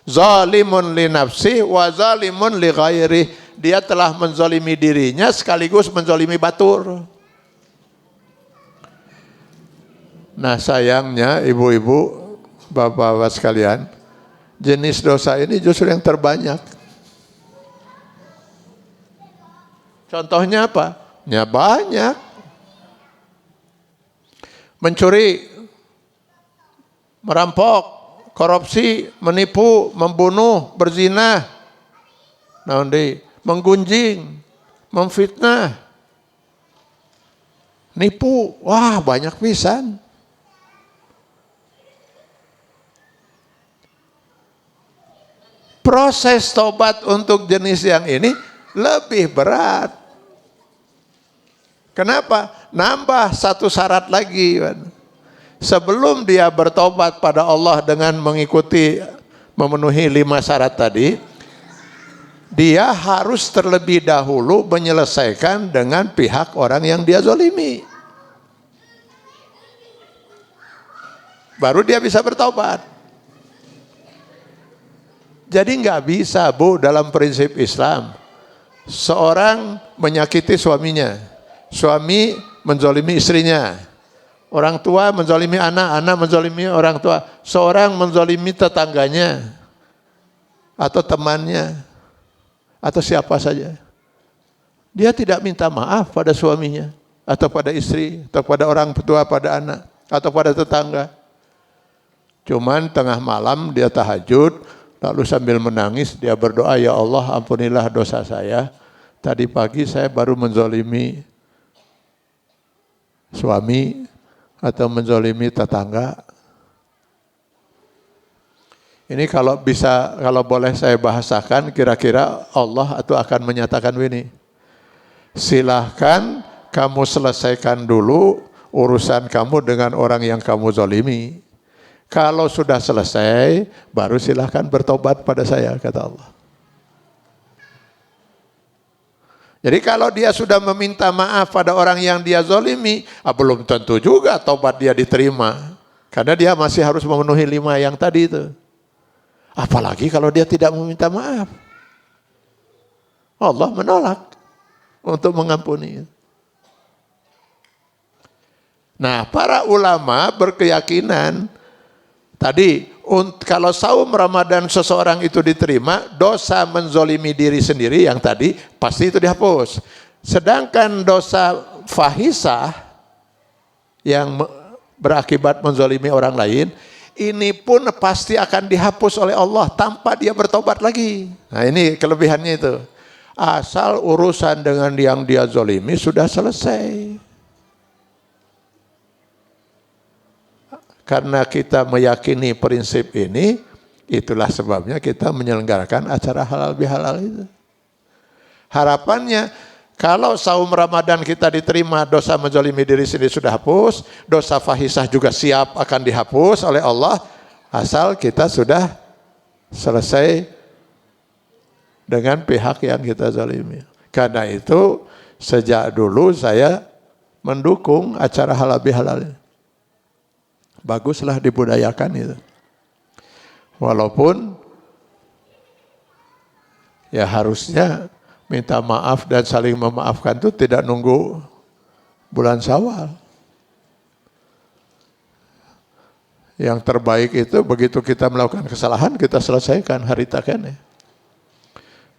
Zalimun li nafsi wa zalimun li ghairi. Dia telah menzalimi dirinya sekaligus menzalimi batur. Nah sayangnya ibu-ibu, bapak-bapak sekalian, jenis dosa ini justru yang terbanyak. Contohnya apa? Ya banyak. Mencuri, merampok, korupsi, menipu, membunuh, berzina, menggunjing, memfitnah, nipu, wah banyak pisan. Proses tobat untuk jenis yang ini lebih berat. Kenapa? Nambah 1 syarat lagi. Sebelum dia bertobat pada Allah dengan mengikuti, memenuhi 5 syarat tadi, dia harus terlebih dahulu menyelesaikan dengan pihak orang yang dia zolimi. Baru dia bisa bertobat. Jadi nggak bisa, Bu, dalam prinsip Islam. Seorang menyakiti suaminya, suami menzolimi istrinya, orang tua menzolimi anak, anak menzolimi orang tua, seorang menzolimi tetangganya, atau temannya, atau siapa saja. Dia tidak minta maaf pada suaminya, atau pada istri, atau pada orang tua, pada anak, atau pada tetangga. Cuman tengah malam dia tahajud, lalu sambil menangis dia berdoa, ya Allah ampunilah dosa saya. Tadi pagi saya baru menzolimi suami atau menzolimi tetangga. Ini kalau bisa, kalau boleh saya bahasakan, kira-kira Allah itu akan menyatakan begini. Silahkan kamu selesaikan dulu urusan kamu dengan orang yang kamu zolimi. Kalau sudah selesai, baru silahkan bertobat pada saya, kata Allah. Jadi kalau dia sudah meminta maaf pada orang yang dia zolimi, belum tentu juga tobat dia diterima. Karena dia masih harus memenuhi 5 yang tadi itu. Apalagi kalau dia tidak meminta maaf. Allah menolak untuk mengampuni. Nah, para ulama berkeyakinan, tadi, kalau saum Ramadan seseorang itu diterima, dosa menzolimi diri sendiri yang tadi, pasti itu dihapus. Sedangkan dosa fahisah yang berakibat menzolimi orang lain, ini pun pasti akan dihapus oleh Allah tanpa dia bertobat lagi. Nah ini kelebihannya itu. Asal urusan dengan yang dia zolimi sudah selesai. Karena kita meyakini prinsip ini, itulah sebabnya kita menyelenggarakan acara halal bihalal itu. Harapannya, kalau saum Ramadan kita diterima, dosa menzalimi diri sendiri sudah hapus, dosa fahisah juga siap akan dihapus oleh Allah, asal kita sudah selesai dengan pihak yang kita zalimi. Karena itu, sejak dulu saya mendukung acara halal bihalal ini. Baguslah dibudayakan itu. Walaupun ya harusnya minta maaf dan saling memaafkan itu tidak nunggu bulan Syawal. Yang terbaik itu begitu kita melakukan kesalahan, kita selesaikan hari takene.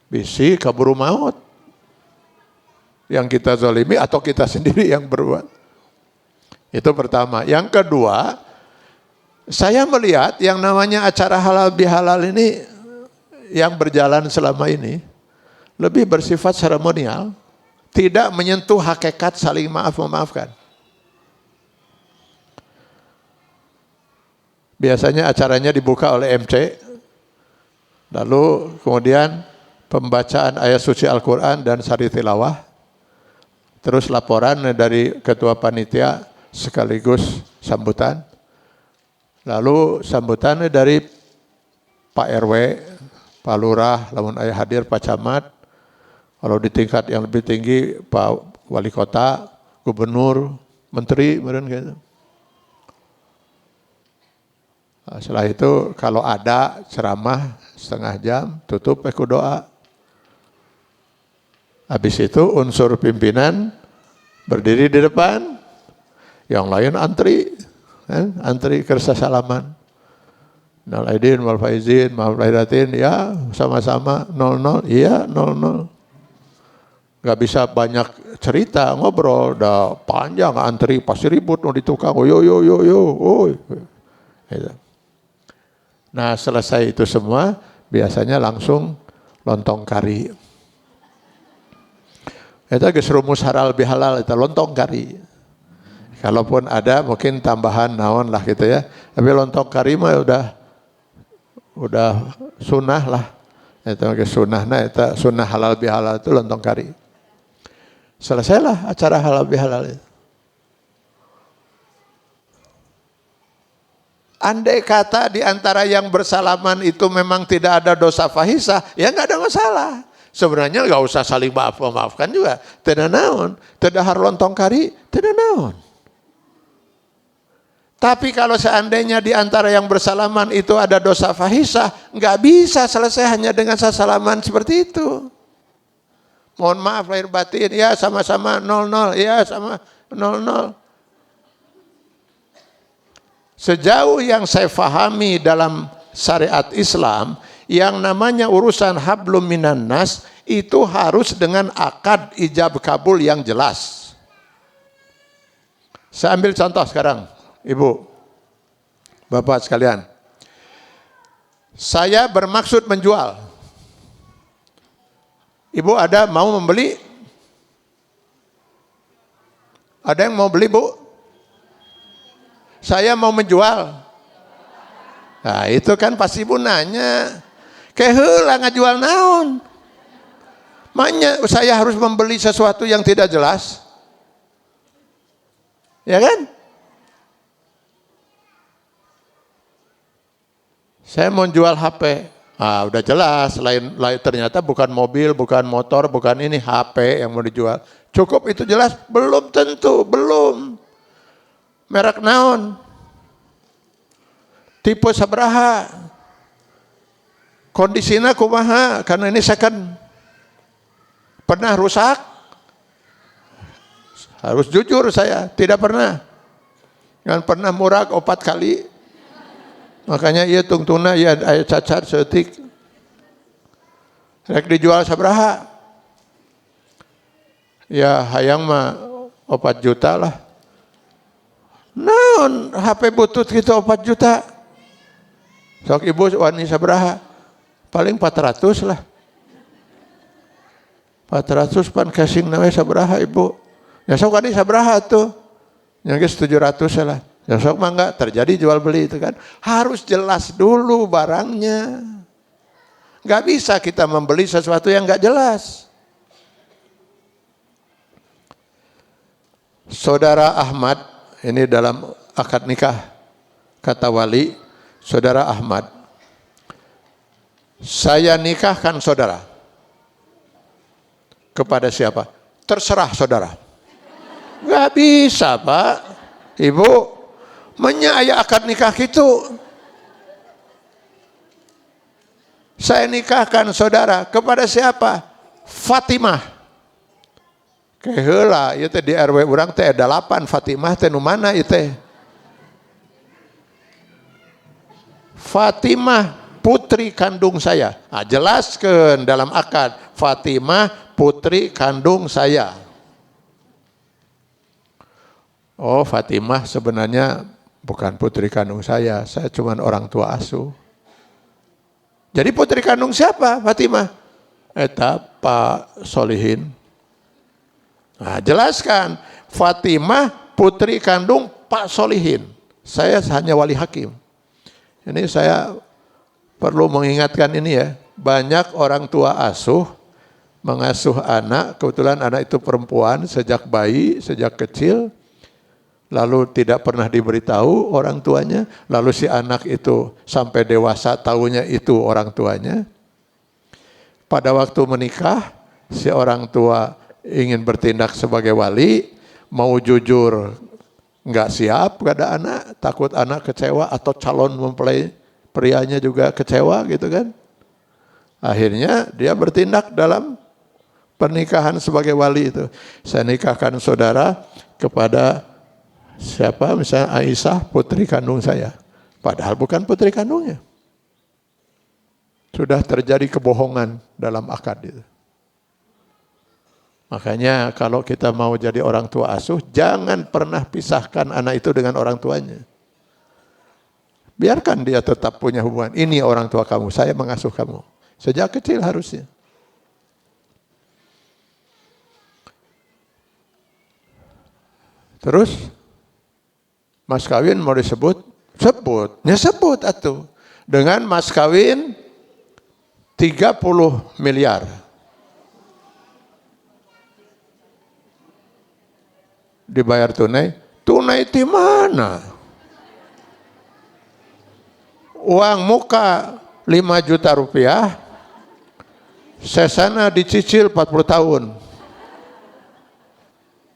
Bisi kaburu maut. Yang kita zalimi atau kita sendiri yang berbuat. Itu pertama. Yang kedua, saya melihat yang namanya acara halal bihalal ini yang berjalan selama ini lebih bersifat seremonial, tidak menyentuh hakikat saling maaf-memaafkan. Biasanya acaranya dibuka oleh MC, lalu kemudian pembacaan ayat suci Al-Quran dan sari tilawah, terus laporan dari ketua panitia sekaligus sambutan. Lalu sambutannya dari Pak RW, Pak Lurah, lamun ayah hadir Pak Camat, kalau di tingkat yang lebih tinggi Pak Wali Kota, Gubernur, Menteri, kemudian gitu. Nah, setelah itu kalau ada ceramah setengah jam, tutup pakai doa. Habis itu unsur pimpinan berdiri di depan, yang lain antri. Antri kersa salaman. Nal aidin wal faizin, maaf lahiratin, ya sama-sama 00, iya 00. Gak bisa banyak cerita, ngobrol, udah panjang antri, pasti ribut, mau di tukang, yo. Nah selesai itu semua, biasanya langsung lontong kari. Itu geus rumus halal bihalal, itu lontong kari. Kalaupun ada mungkin tambahan naon lah gitu ya. Tapi lontong kari mah udah sunnah lah. Itu sunnahna, itu sunnah halal bihalal itu lontong kari. Selesailah acara halal bihalal itu. Andai kata di antara yang bersalaman itu memang tidak ada dosa fahisah, ya nggak ada masalah. Sebenarnya nggak usah saling maafkan juga. Tidak naon, tidak harlontong kari, tidak naon. Tapi kalau seandainya di antara yang bersalaman itu ada dosa fahisah, nggak bisa selesai hanya dengan salaman seperti itu. Mohon maaf lahir batin, ya sama-sama 00, ya sama 00. Sejauh yang saya fahami dalam syariat Islam, yang namanya urusan hablum minan nas itu harus dengan akad ijab kabul yang jelas. Saya ambil contoh sekarang, Ibu, Bapak sekalian. Saya bermaksud menjual. Ibu ada mau membeli? Ada yang mau beli, Bu? Saya mau menjual. Nah, itu kan pasti Ibu nanya, keheula ngajual naon? Makanya saya harus membeli sesuatu yang tidak jelas. Ya kan? Saya mau jual HP. Ah, udah jelas, lain ternyata bukan mobil, bukan motor, bukan ini, HP yang mau dijual. Cukup itu jelas? Belum tentu, belum. Merek naon? Tipe sabaraha? Kondisinya kumaha? Karena ini second. Pernah rusak? Harus jujur saya, tidak pernah. Yang pernah murah 4 kali. Makanya ia tungtuna, ia cacat setik. Rek dijual sabaraha? Ya hayang mah 4 juta lah. Naon HP butut gitu 4 juta. Sok Ibu wani sabaraha? Paling 400 lah. 400 pan casing nawe sabaraha Ibu? Ya sok wani sabaraha tuh? Yang 700 lah. Ya sok mah enggak terjadi jual beli itu kan. Harus jelas dulu barangnya. Enggak bisa kita membeli sesuatu yang enggak jelas. Saudara Ahmad, ini dalam akad nikah, kata wali, Saudara Ahmad, saya nikahkan saudara. Kepada siapa? Terserah saudara. Enggak bisa Pak, Ibu, menyaya akad nikah itu. Saya nikahkan saudara kepada siapa? Fatimah. Keheula, itu di RW urang teh ada 8 Fatimah teh nu mana itu? Fatimah putri kandung saya. Nah, jelaskan dalam akad, Fatimah putri kandung saya. Oh, Fatimah sebenarnya bukan putri kandung saya cuma orang tua asuh. Jadi putri kandung siapa Fatimah? Eta Pak Solihin. Nah, jelaskan, Fatimah putri kandung Pak Solihin. Saya hanya wali hakim. Ini saya perlu mengingatkan ini ya, banyak orang tua asuh mengasuh anak, kebetulan anak itu perempuan sejak bayi, sejak kecil, lalu tidak pernah diberitahu orang tuanya, lalu si anak itu sampai dewasa tahunya itu orang tuanya. Pada waktu menikah, si orang tua ingin bertindak sebagai wali, mau jujur nggak siap kepada anak, takut anak kecewa atau calon mempelai prianya juga kecewa gitu kan. Akhirnya dia bertindak dalam pernikahan sebagai wali itu. Saya nikahkan saudara kepada siapa, misalnya Aisyah putri kandung saya. Padahal bukan putri kandungnya. Sudah terjadi kebohongan dalam akad itu. Makanya kalau kita mau jadi orang tua asuh, jangan pernah pisahkan anak itu dengan orang tuanya. Biarkan dia tetap punya hubungan. Ini orang tua kamu, saya mengasuh kamu. Sejak kecil harusnya. Terus, mas kawin mau disebut? Sebut. Ya sebut atuh. Dengan mas kawin 30 miliar. Dibayar tunai? Tunai di mana? Uang muka 5 juta rupiah, Sesana dicicil 40 tahun.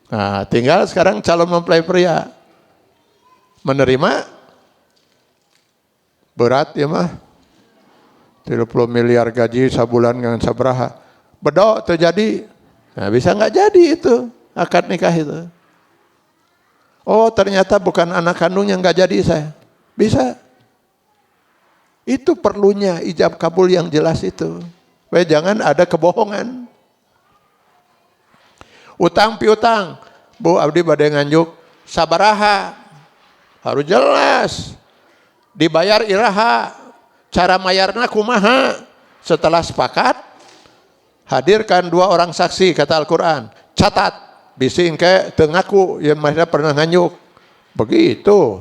Nah, tinggal sekarang calon mempelai pria. Menerima berat ya mah. 30 miliar gaji sabulan dengan sabaraha. Bedok terjadi. Nah, bisa nggak jadi itu akad nikah itu. Oh, ternyata bukan anak kandung yang nggak jadi saya. Bisa. Itu perlunya ijab kabul yang jelas itu. Supaya jangan ada kebohongan. Utang piutang. Bu abdi bade nganjuk sabaraha. Harus jelas. Dibayar iraha. Cara mayarna kumaha. Setelah sepakat, hadirkan 2 orang saksi kata Al-Quran. Catat. Bising ke tengaku yang mana pernah nganjuk. Begitu.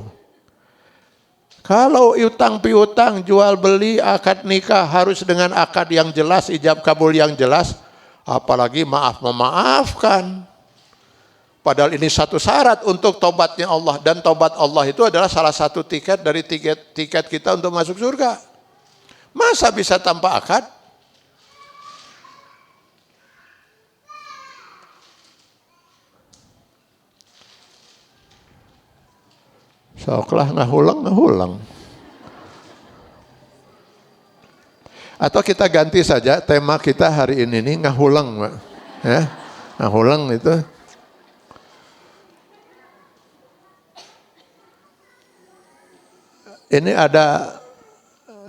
Kalau utang piutang, jual beli, akad nikah harus dengan akad yang jelas, ijab kabul yang jelas. Apalagi maaf memaafkan. Padahal ini satu syarat untuk tobatnya Allah. Dan tobat Allah itu adalah salah satu tiket dari tiket kita untuk masuk surga. Masa bisa tanpa akad? Soklah ngahulang. Atau kita ganti saja tema kita hari ini nih ngahulang, Pak. Ya, ngahulang itu. Ini ada,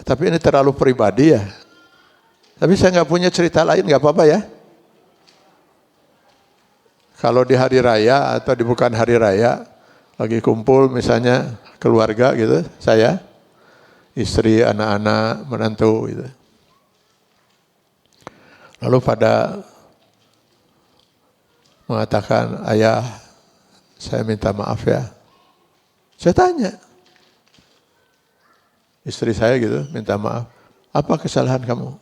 tapi ini terlalu pribadi ya. Tapi saya nggak punya cerita lain, nggak apa-apa ya. Kalau di hari raya atau di bukan hari raya, lagi kumpul misalnya keluarga gitu, saya, istri, anak-anak, menantu gitu. Lalu pada mengatakan, ayah saya minta maaf ya. Saya tanya, istri saya gitu minta maaf, apa kesalahan kamu?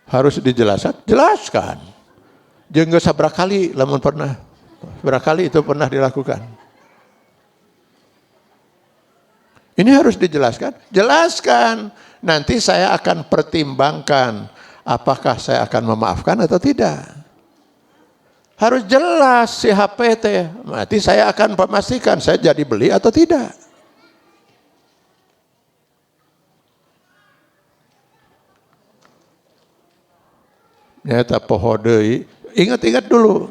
Harus dijelaskan, jelaskan. Jangan sabra kali, lamun pernah. Berkali itu pernah dilakukan. Ini harus dijelaskan. Jelaskan. Nanti saya akan pertimbangkan. Apakah saya akan memaafkan atau tidak. Harus jelas si HPT. Nanti saya akan memastikan saya jadi beli atau tidak. Nyata pohodei. Ingat-ingat dulu.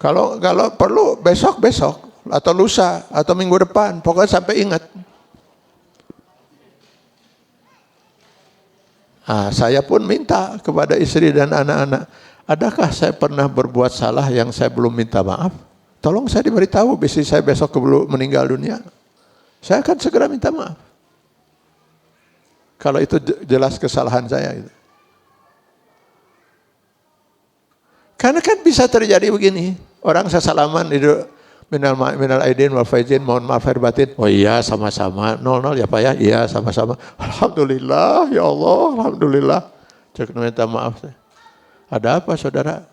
Kalau perlu besok atau lusa atau minggu depan, pokoknya sampai ingat. Saya pun minta kepada istri dan anak-anak, adakah saya pernah berbuat salah yang saya belum minta maaf? Tolong saya diberitahu, bisnis saya besok keburu meninggal dunia. Saya akan segera minta maaf. Kalau itu jelas kesalahan saya itu. Karena kan bisa terjadi begini. Orang sesalaman itu minal aidin wal faizin, mohon maaf lahir batin. Oh iya sama-sama. 00 ya Pak ya? Iya sama-sama. Alhamdulillah ya Allah, alhamdulillah. Cek minta maaf saya. Ada apa saudara?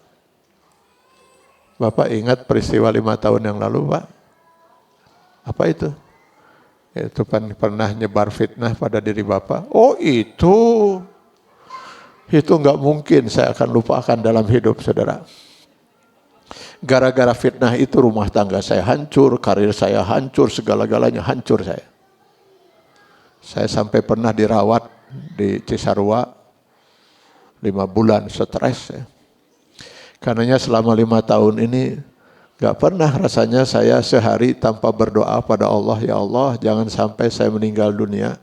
Bapak ingat peristiwa 5 tahun yang lalu Pak? Apa itu? Itu pernah nyebar fitnah pada diri Bapak. Oh itu nggak mungkin saya akan lupakan dalam hidup saudara. Gara-gara fitnah itu rumah tangga saya hancur, karir saya hancur, segala-galanya hancur saya. Saya sampai pernah dirawat di Cisarua 5 bulan stres ya. Karenanya selama 5 tahun ini gak pernah rasanya saya sehari tanpa berdoa pada Allah, ya Allah jangan sampai saya meninggal dunia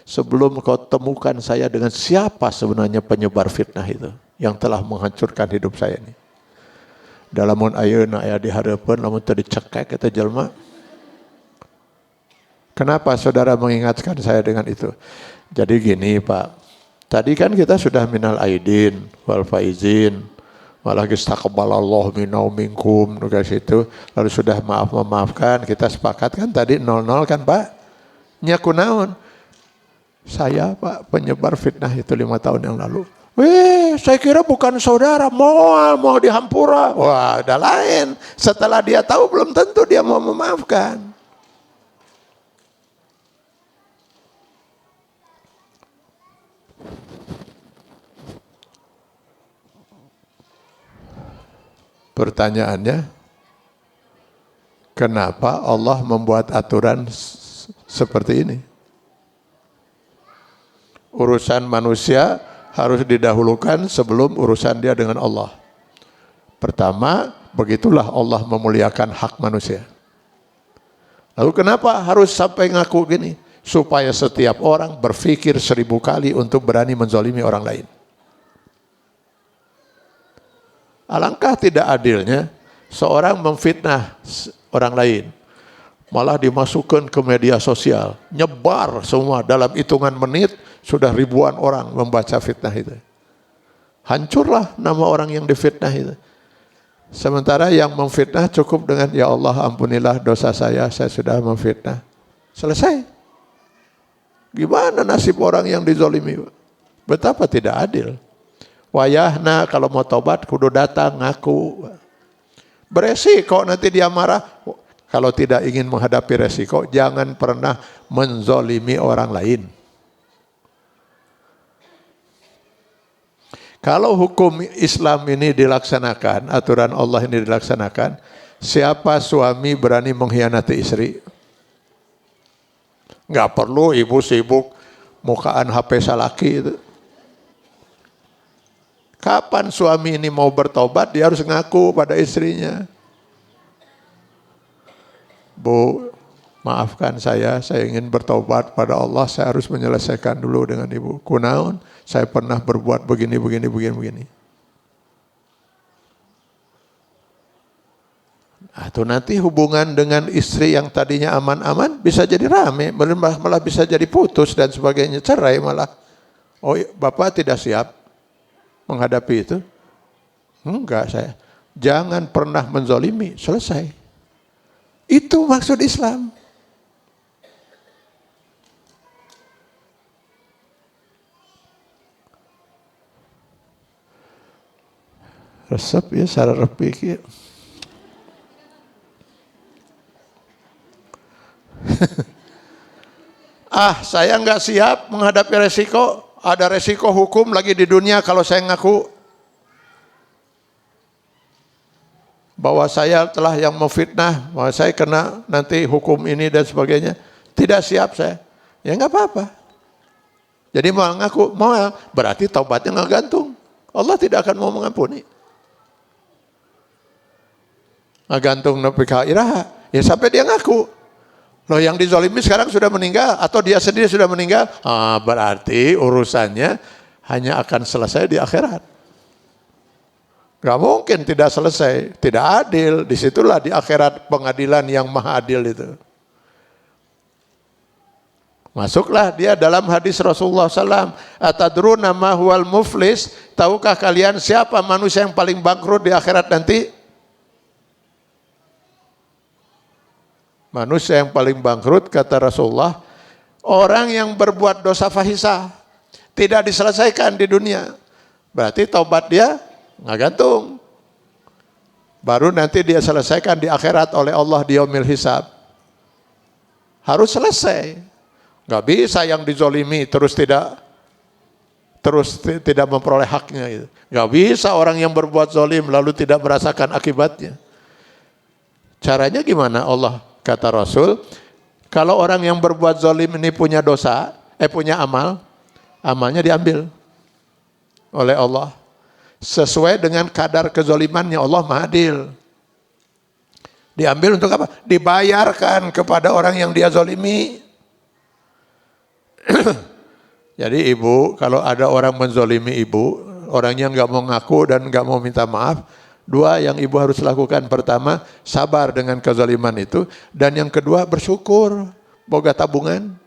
sebelum kau temukan saya dengan siapa sebenarnya penyebar fitnah itu yang telah menghancurkan hidup saya ini. Dalamun ayeuna aya di hareupeun lamun teu dicekek eta jelema. Kenapa saudara mengingatkan saya dengan itu? Jadi gini Pak, tadi kan kita sudah minal aidin wal faizin, malah istaqbalallahu minna minkum nugas itu, lalu sudah memaafkan, kita sepakat kan tadi 00 kan Pak? Nya kunaon? Saya Pak penyebar fitnah itu 5 tahun yang lalu. Saya kira bukan saudara, mau dihampura. Wah, ada lain. Setelah dia tahu belum tentu dia mau memaafkan. Pertanyaannya, kenapa Allah membuat aturan seperti ini? Urusan manusia harus didahulukan sebelum urusan dia dengan Allah. Pertama, begitulah Allah memuliakan hak manusia. Lalu kenapa harus sampai ngaku gini? Supaya setiap orang berpikir 1000 kali untuk berani menzalimi orang lain. Alangkah tidak adilnya seorang memfitnah orang lain, malah dimasukkan ke media sosial, nyebar semua, dalam hitungan menit sudah ribuan orang membaca fitnah itu. Hancurlah nama orang yang difitnah itu. Sementara yang memfitnah cukup dengan, ya Allah ampunilah dosa saya sudah memfitnah. Selesai. Gimana nasib orang yang dizalimi? Betapa tidak adil. Wayahna kalau mau tobat kudu datang ngaku. Beresiko nanti dia marah. Kalau tidak ingin menghadapi resiko, jangan pernah menzalimi orang lain. Kalau hukum Islam ini dilaksanakan, aturan Allah ini dilaksanakan, siapa suami berani mengkhianati istri? Nggak perlu ibu sibuk mukaan HP salaki itu. Kapan suami ini mau bertobat, dia harus ngaku pada istrinya. Bu, maafkan saya ingin bertobat pada Allah, saya harus menyelesaikan dulu dengan ibu. Kunaon, saya pernah berbuat begini. Atau nanti hubungan dengan istri yang tadinya aman-aman bisa jadi rame, malah bisa jadi putus dan sebagainya, cerai malah. Oh, Bapak tidak siap menghadapi itu? Enggak saya. Jangan pernah menzalimi, selesai. Itu maksud Islam. Resep ya, cara repik ya. Saya nggak siap menghadapi resiko. Ada resiko hukum lagi di dunia kalau saya ngaku bahwa saya telah yang memfitnah, bahwa saya kena nanti hukum ini dan sebagainya. Tidak siap saya. Ya nggak apa-apa. Jadi mau ngaku, berarti taubatnya nggak gantung. Allah tidak akan mau mengampuni. Nggak gantung nepi ka iraha. Ya sampai dia ngaku. Loh yang dizalimi sekarang sudah meninggal atau dia sendiri sudah meninggal, berarti urusannya hanya akan selesai di akhirat. Gak mungkin tidak selesai, tidak adil. Disitulah di akhirat pengadilan yang maha adil itu. Masuklah dia dalam hadis Rasulullah SAW. Atadruna ma huwal muflis, tahukah kalian siapa manusia yang paling bangkrut di akhirat nanti? Manusia yang paling bangkrut, kata Rasulullah, orang yang berbuat dosa fahisah, tidak diselesaikan di dunia. Berarti taubat dia nggak gantung. Baru nanti dia selesaikan di akhirat oleh Allah di yaumil hisab. Harus selesai. Nggak bisa yang dizolimi terus tidak memperoleh haknya. Nggak bisa orang yang berbuat zolim lalu tidak merasakan akibatnya. Caranya gimana Allah? Kata Rasul, kalau orang yang berbuat zalim ini punya dosa, punya amalnya diambil oleh Allah. Sesuai dengan kadar kezalimannya, Allah Maha Adil. Diambil untuk apa? Dibayarkan kepada orang yang dia zalimi. Jadi ibu, kalau ada orang menzalimi ibu, orangnya nggak mau ngaku dan nggak mau minta maaf, dua yang ibu harus lakukan. Pertama, sabar dengan kezaliman itu. Dan yang kedua, bersyukur. Boga tabungan.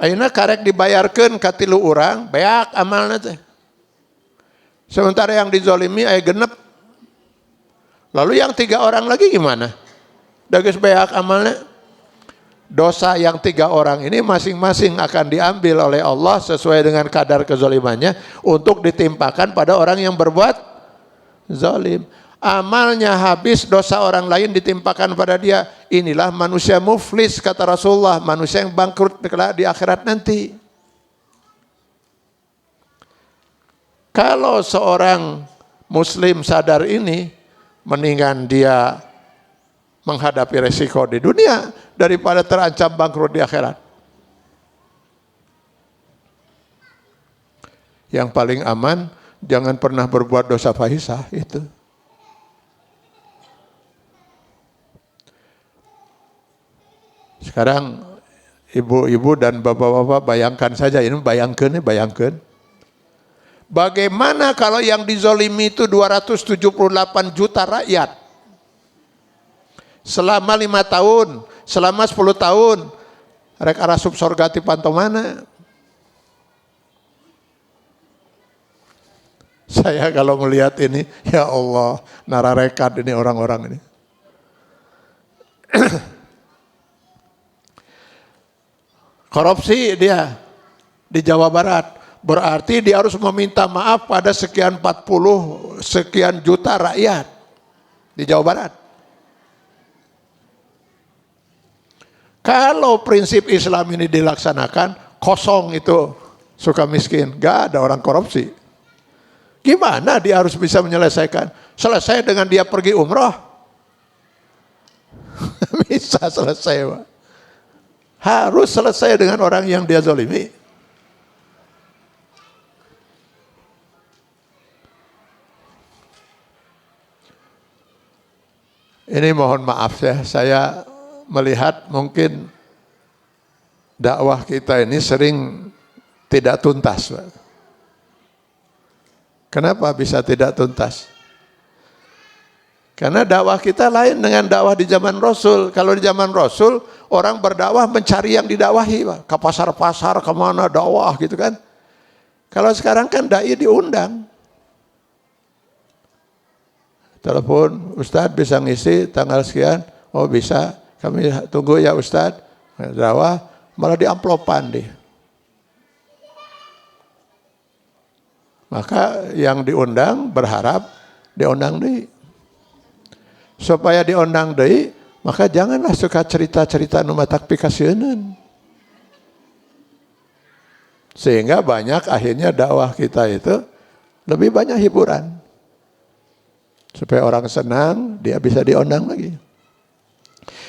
Ayeuna karek dibayarkan ka 3 urang, beak amalna teh. Sementara yang dizalimi aya genep. Lalu yang 3 orang lagi gimana? Da geus beak amalna. Dosa yang 3 orang ini masing-masing akan diambil oleh Allah sesuai dengan kadar kezalimannya untuk ditimpakan pada orang yang berbuat zalim. Amalnya habis, dosa orang lain ditimpakan pada dia. Inilah manusia muflis, kata Rasulullah, manusia yang bangkrut di akhirat nanti. Kalau seorang muslim sadar ini, mendingan dia menghadapi resiko di dunia daripada terancam bangkrut di akhirat. Yang paling aman, jangan pernah berbuat dosa fahisyah itu. Sekarang ibu-ibu dan bapak-bapak bayangkan saja, ini bayangkan. Bagaimana kalau yang dizolimi itu 278 juta rakyat? Selama 5 tahun, selama 10 tahun, rek arasup sorga ti panto mana? Saya kalau melihat ini, ya Allah, nararekat ini orang-orang ini. Korupsi dia di Jawa Barat. Berarti dia harus meminta maaf pada sekian juta rakyat di Jawa Barat. Kalau prinsip Islam ini dilaksanakan, kosong itu suka miskin. Gak ada orang korupsi. Gimana dia harus bisa menyelesaikan? Selesai dengan dia pergi umroh? Bisa selesai, Pak. Harus selesai dengan orang yang dia zalimi. Ini mohon maaf ya, saya melihat mungkin dakwah kita ini sering tidak tuntas, Pak. Kenapa bisa tidak tuntas? Karena dakwah kita lain dengan dakwah di zaman Rasul. Kalau di zaman Rasul, orang berdakwah mencari yang didakwahi, Pak. Ke pasar-pasar, kemana dakwah gitu kan. Kalau sekarang kan dai diundang. Telepon, Ustadz bisa ngisi tanggal sekian? Oh bisa, kami tunggu ya Ustadz. Dakwah malah di amplopan deh. Maka yang diundang berharap diundang deui. Supaya diundang deui, maka janganlah suka cerita-cerita nu matak pikasieun. Sehingga banyak akhirnya dakwah kita itu lebih banyak hiburan. Supaya orang senang, dia bisa diundang lagi.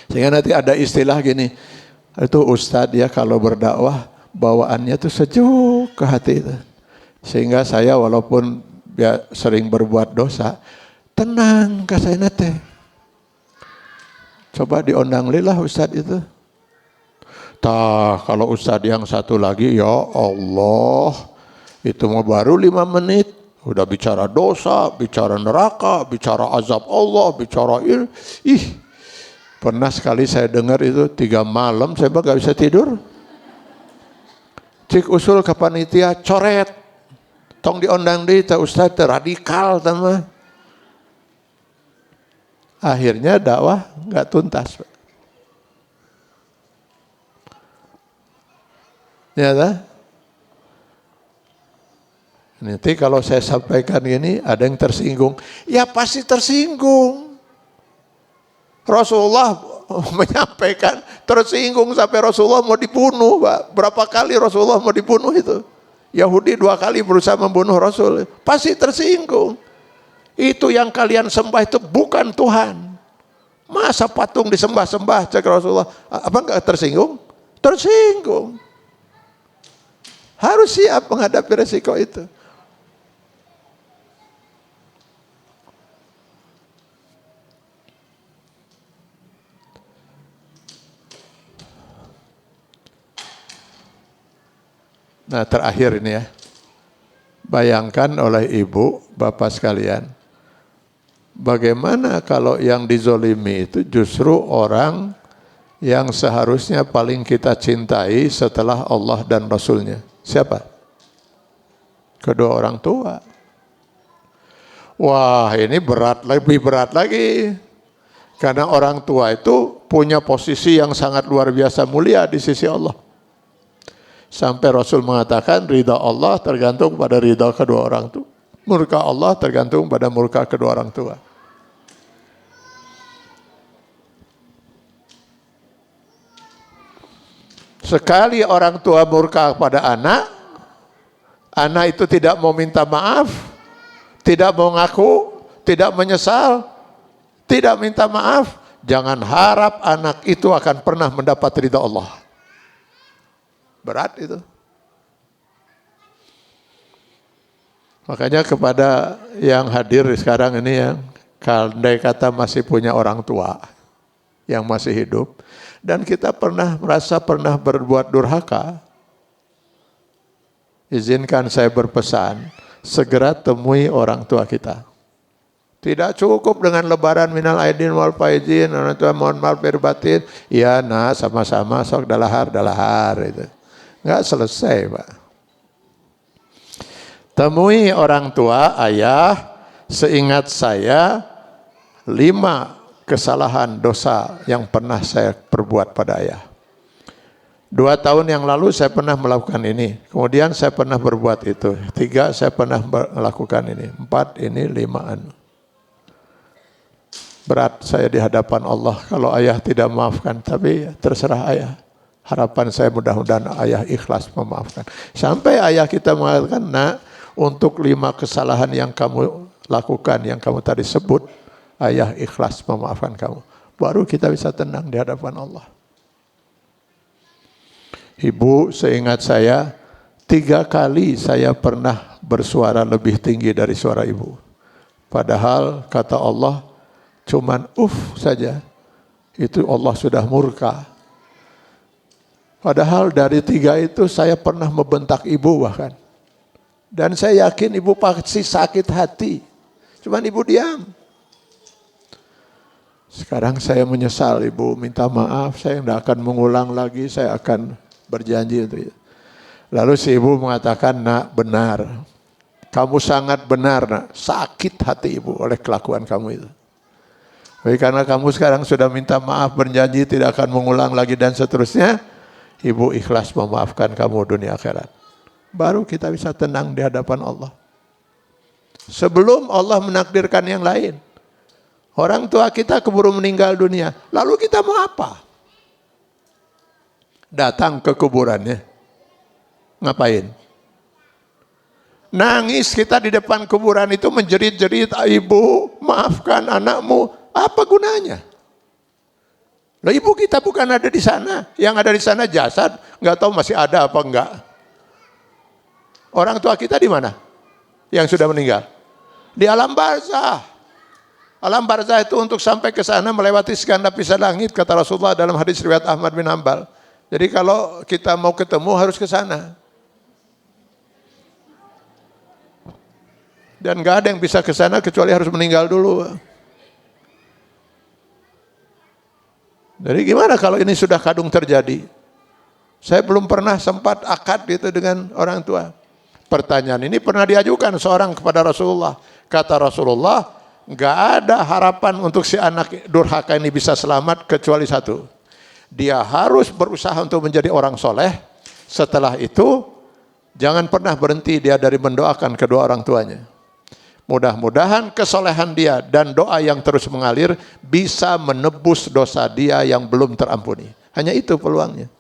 Sehingga nanti ada istilah gini, itu Ustadz ya kalau berdakwah bawaannya tuh sejuk ke hati itu. Sehingga saya walaupun ya sering berbuat dosa, tenang kasayna teh. Coba diundang lilah Ustadz itu. Tah kalau Ustadz yang satu lagi, ya Allah, itu mau baru 5 menit, udah bicara dosa, bicara neraka, bicara azab Allah, bicara pernah sekali saya dengar itu 3 malam saya gak bisa tidur. Cik usul ke panitia coret. Tong diundang deui teh Ustaz teh radikal tama. Akhirnya dakwah enggak tuntas. Ya dah. Nanti kalau saya sampaikan gini ada yang tersinggung. Ya pasti tersinggung. Rasulullah menyampaikan tersinggung sampai Rasulullah mau dibunuh, Pak. Berapa kali Rasulullah mau dibunuh itu? Yahudi 2 kali berusaha membunuh Rasul. Pasti tersinggung. Itu yang kalian sembah itu bukan Tuhan. Masa patung disembah-sembah cek Rasulullah. Apa enggak tersinggung? Tersinggung. Harus siap menghadapi resiko itu. Nah terakhir ini ya, bayangkan oleh ibu, bapak sekalian, bagaimana kalau yang dizolimi itu justru orang yang seharusnya paling kita cintai setelah Allah dan Rasulnya. Siapa? Kedua orang tua. Wah ini lebih berat lagi. Karena orang tua itu punya posisi yang sangat luar biasa mulia di sisi Allah. Sampai Rasul mengatakan ridha Allah tergantung pada ridha kedua orang tua. Murka Allah tergantung pada murka kedua orang tua. Sekali orang tua murka pada anak, Anak itu tidak mau minta maaf, tidak mau ngaku, tidak menyesal, tidak minta maaf, jangan harap anak itu akan pernah mendapat ridha Allah. Berat itu. Makanya kepada yang hadir sekarang ini, yang andai kata masih punya orang tua yang masih hidup, dan kita pernah berbuat durhaka, izinkan saya berpesan, segera temui orang tua kita. Tidak cukup dengan lebaran minal aidin wal faizin, orang tua mohon maaf lahir batin, iya nah sama-sama sok dalahar itu. Enggak selesai, Pak. Temui orang tua, ayah, seingat saya 5 kesalahan dosa yang pernah saya perbuat pada ayah. 2 tahun yang lalu saya pernah melakukan ini, kemudian saya pernah berbuat itu. 3 saya pernah melakukan ini, 4 ini, 5. Berat saya di hadapan Allah kalau ayah tidak memaafkan, tapi terserah ayah. Harapan saya mudah-mudahan ayah ikhlas memaafkan. Sampai ayah kita mengatakan, nak, untuk 5 kesalahan yang kamu lakukan, yang kamu tadi sebut, ayah ikhlas memaafkan kamu. Baru kita bisa tenang di hadapan Allah. Ibu, seingat saya 3 kali saya pernah bersuara lebih tinggi dari suara ibu. Padahal kata Allah, cuman saja, itu Allah sudah murka. Padahal dari 3 itu saya pernah membentak ibu bahkan. Dan saya yakin ibu pasti sakit hati. Cuman ibu diam. Sekarang saya menyesal, ibu minta maaf, saya tidak akan mengulang lagi, saya akan berjanji untuk itu. Lalu si ibu mengatakan, nak, benar. Kamu sangat benar, nak. Sakit hati ibu oleh kelakuan kamu itu. Tapi karena kamu sekarang sudah minta maaf, berjanji tidak akan mengulang lagi dan seterusnya, ibu ikhlas memaafkan kamu dunia akhirat. Baru kita bisa tenang di hadapan Allah. Sebelum Allah menakdirkan yang lain. Orang tua kita keburu meninggal dunia. Lalu kita mau apa? Datang ke kuburannya. Ngapain? Nangis kita di depan kuburan itu menjerit-jerit, ibu maafkan anakmu. Apa gunanya? Lah ibu kita bukan ada di sana. Yang ada di sana jasad, nggak tahu masih ada apa enggak. Orang tua kita di mana? Yang sudah meninggal. Di alam barzah. Alam barzah itu untuk sampai ke sana melewati segala lapis langit, kata Rasulullah dalam hadis riwayat Ahmad bin Hanbal. Jadi kalau kita mau ketemu harus ke sana. Dan nggak ada yang bisa ke sana kecuali harus meninggal dulu. Jadi gimana kalau ini sudah kadung terjadi? Saya belum pernah sempat akad gitu dengan orang tua. Pertanyaan ini pernah diajukan seorang kepada Rasulullah. Kata Rasulullah, nggak ada harapan untuk si anak durhaka ini bisa selamat kecuali satu. Dia harus berusaha untuk menjadi orang soleh. Setelah itu, jangan pernah berhenti dia dari mendoakan kedua orang tuanya. Mudah-mudahan kesolehan dia dan doa yang terus mengalir bisa menebus dosa dia yang belum terampuni. Hanya itu peluangnya.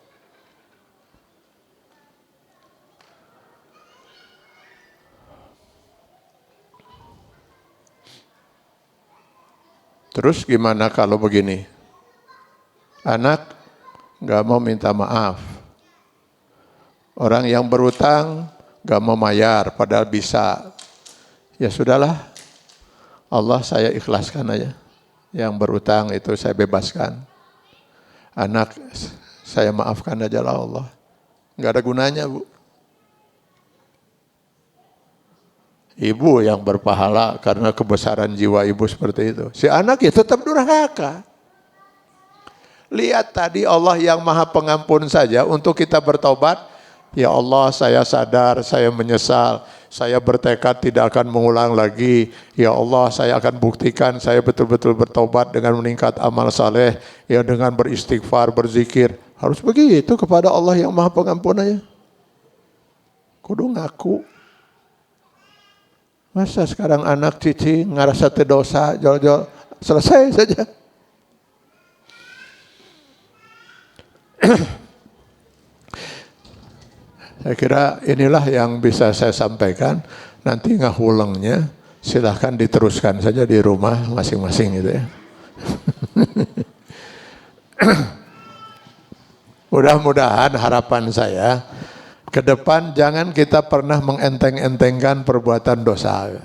Terus gimana kalau begini? Anak nggak mau minta maaf. Orang yang berutang nggak mau bayar, padahal bisa. Ya sudahlah, Allah saya ikhlaskan aja. Yang berutang itu saya bebaskan. Anak saya maafkan aja lah Allah. Nggak ada gunanya, Bu. Ibu yang berpahala karena kebesaran jiwa ibu seperti itu. Si anak ya tetap durhaka. Lihat tadi Allah yang maha pengampun saja untuk kita bertobat. Ya Allah, saya sadar, saya menyesal. Saya bertekad tidak akan mengulang lagi. Ya Allah, saya akan buktikan saya betul-betul bertobat dengan meningkat amal saleh. Ya dengan beristighfar, berzikir. Harus begitu kepada Allah yang maha pengampun aja. Kudu ngaku. Masa sekarang anak cici ngerasa terdosa, jol-jol. Selesai saja. Saya kira inilah yang bisa saya sampaikan. Nanti ngahulengnya silahkan diteruskan saja di rumah masing-masing gitu ya. Mudah-mudahan harapan saya ke depan jangan kita pernah mengenteng-entengkan perbuatan dosa.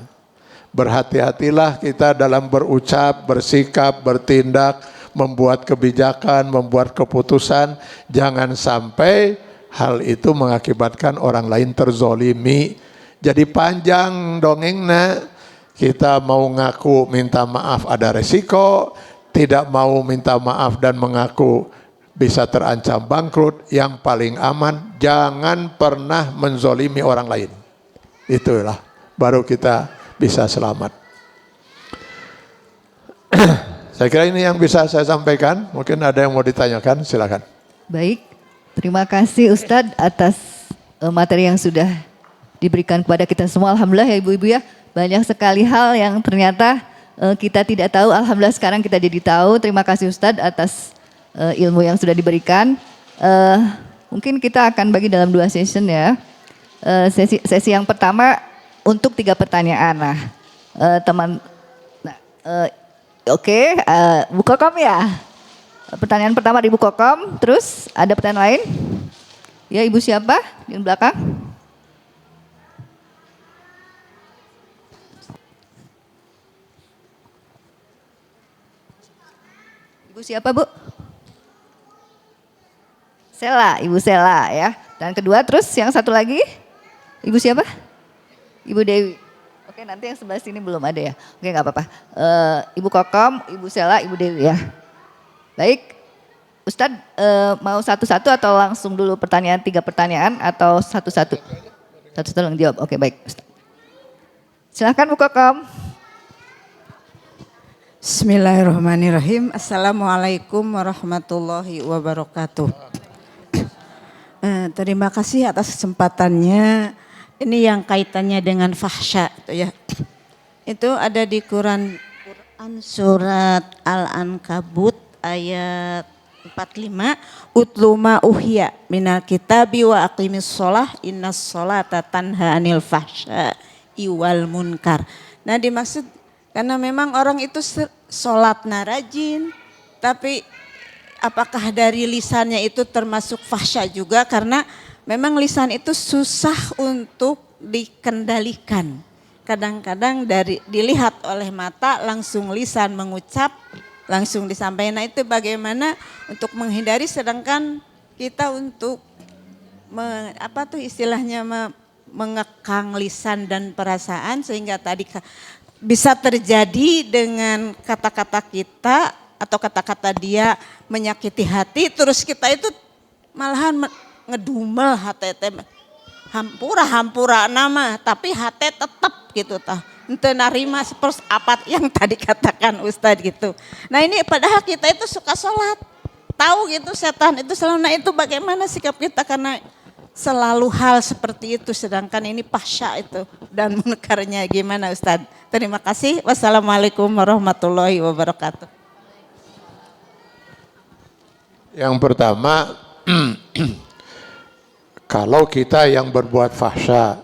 Berhati-hatilah kita dalam berucap, bersikap, bertindak, membuat kebijakan, membuat keputusan. Jangan sampai hal itu mengakibatkan orang lain terzolimi. Jadi panjang dongengnya. Kita mau ngaku minta maaf ada resiko, tidak mau minta maaf dan mengaku bisa terancam bangkrut. Yang paling aman, jangan pernah menzolimi orang lain. Itulah, baru kita bisa selamat. Saya kira ini yang bisa saya sampaikan. Mungkin ada yang mau ditanyakan, silakan. Baik, terima kasih Ustadz atas materi yang sudah diberikan kepada kita semua. Alhamdulillah ya ibu-ibu ya, banyak sekali hal yang ternyata kita tidak tahu. Alhamdulillah sekarang kita jadi tahu. Terima kasih Ustadz atas ilmu yang sudah diberikan. Mungkin kita akan bagi dalam 2 session ya. Sesi yang pertama untuk 3 pertanyaan. Nah, oke, Bu Kokom ya. Pertanyaan pertama di Bu Kokom, terus ada pertanyaan lain? Ya, Ibu siapa di belakang? Ibu siapa, Bu? Sela, Ibu Sela ya. Dan kedua terus yang satu lagi, Ibu siapa? Ibu Dewi. Oke, nanti yang sebelah sini belum ada ya. Oke, nggak apa-apa. Ibu Kokom, Ibu Sela, Ibu Dewi ya. Baik, Ustadz mau satu-satu atau langsung dulu pertanyaan 3 pertanyaan atau satu-satu? Satu-satu yang jawab. Oke, baik. Ustadz. Silahkan Bu Kokom. Bismillahirrahmanirrahim. Assalamualaikum warahmatullahi wabarakatuh. Terima kasih atas kesempatannya. Ini yang kaitannya dengan fahsya itu ya. Itu ada di Quran surat Al-Ankabut ayat 45. Utlu ma uhiya minal kitabi wa aqimis sholah innas sholata tanha anil fahsya iwal munkar. Nah dimaksud karena memang orang itu sholatnya rajin, tapi apakah dari lisannya itu termasuk fahsya juga? Karena memang lisan itu susah untuk dikendalikan. Kadang-kadang dilihat oleh mata, langsung lisan mengucap, langsung disampaikan. Nah itu bagaimana untuk menghindari, sedangkan kita untuk mengekang lisan dan perasaan sehingga tadi bisa terjadi dengan kata-kata kita atau kata-kata dia menyakiti hati, terus kita itu malahan ngedumel hati hampura nama, tapi hati tetap gitu tah. Ente narima seperti apa yang tadi katakan Ustadz gitu. Nah ini padahal kita itu suka sholat, tahu gitu setan itu selalu. Nah itu bagaimana sikap kita karena selalu hal seperti itu, sedangkan ini fahsya itu dan munkarnya gimana Ustadz? Terima kasih. Wassalamualaikum warahmatullahi wabarakatuh. Yang pertama, kalau kita yang berbuat fahsya.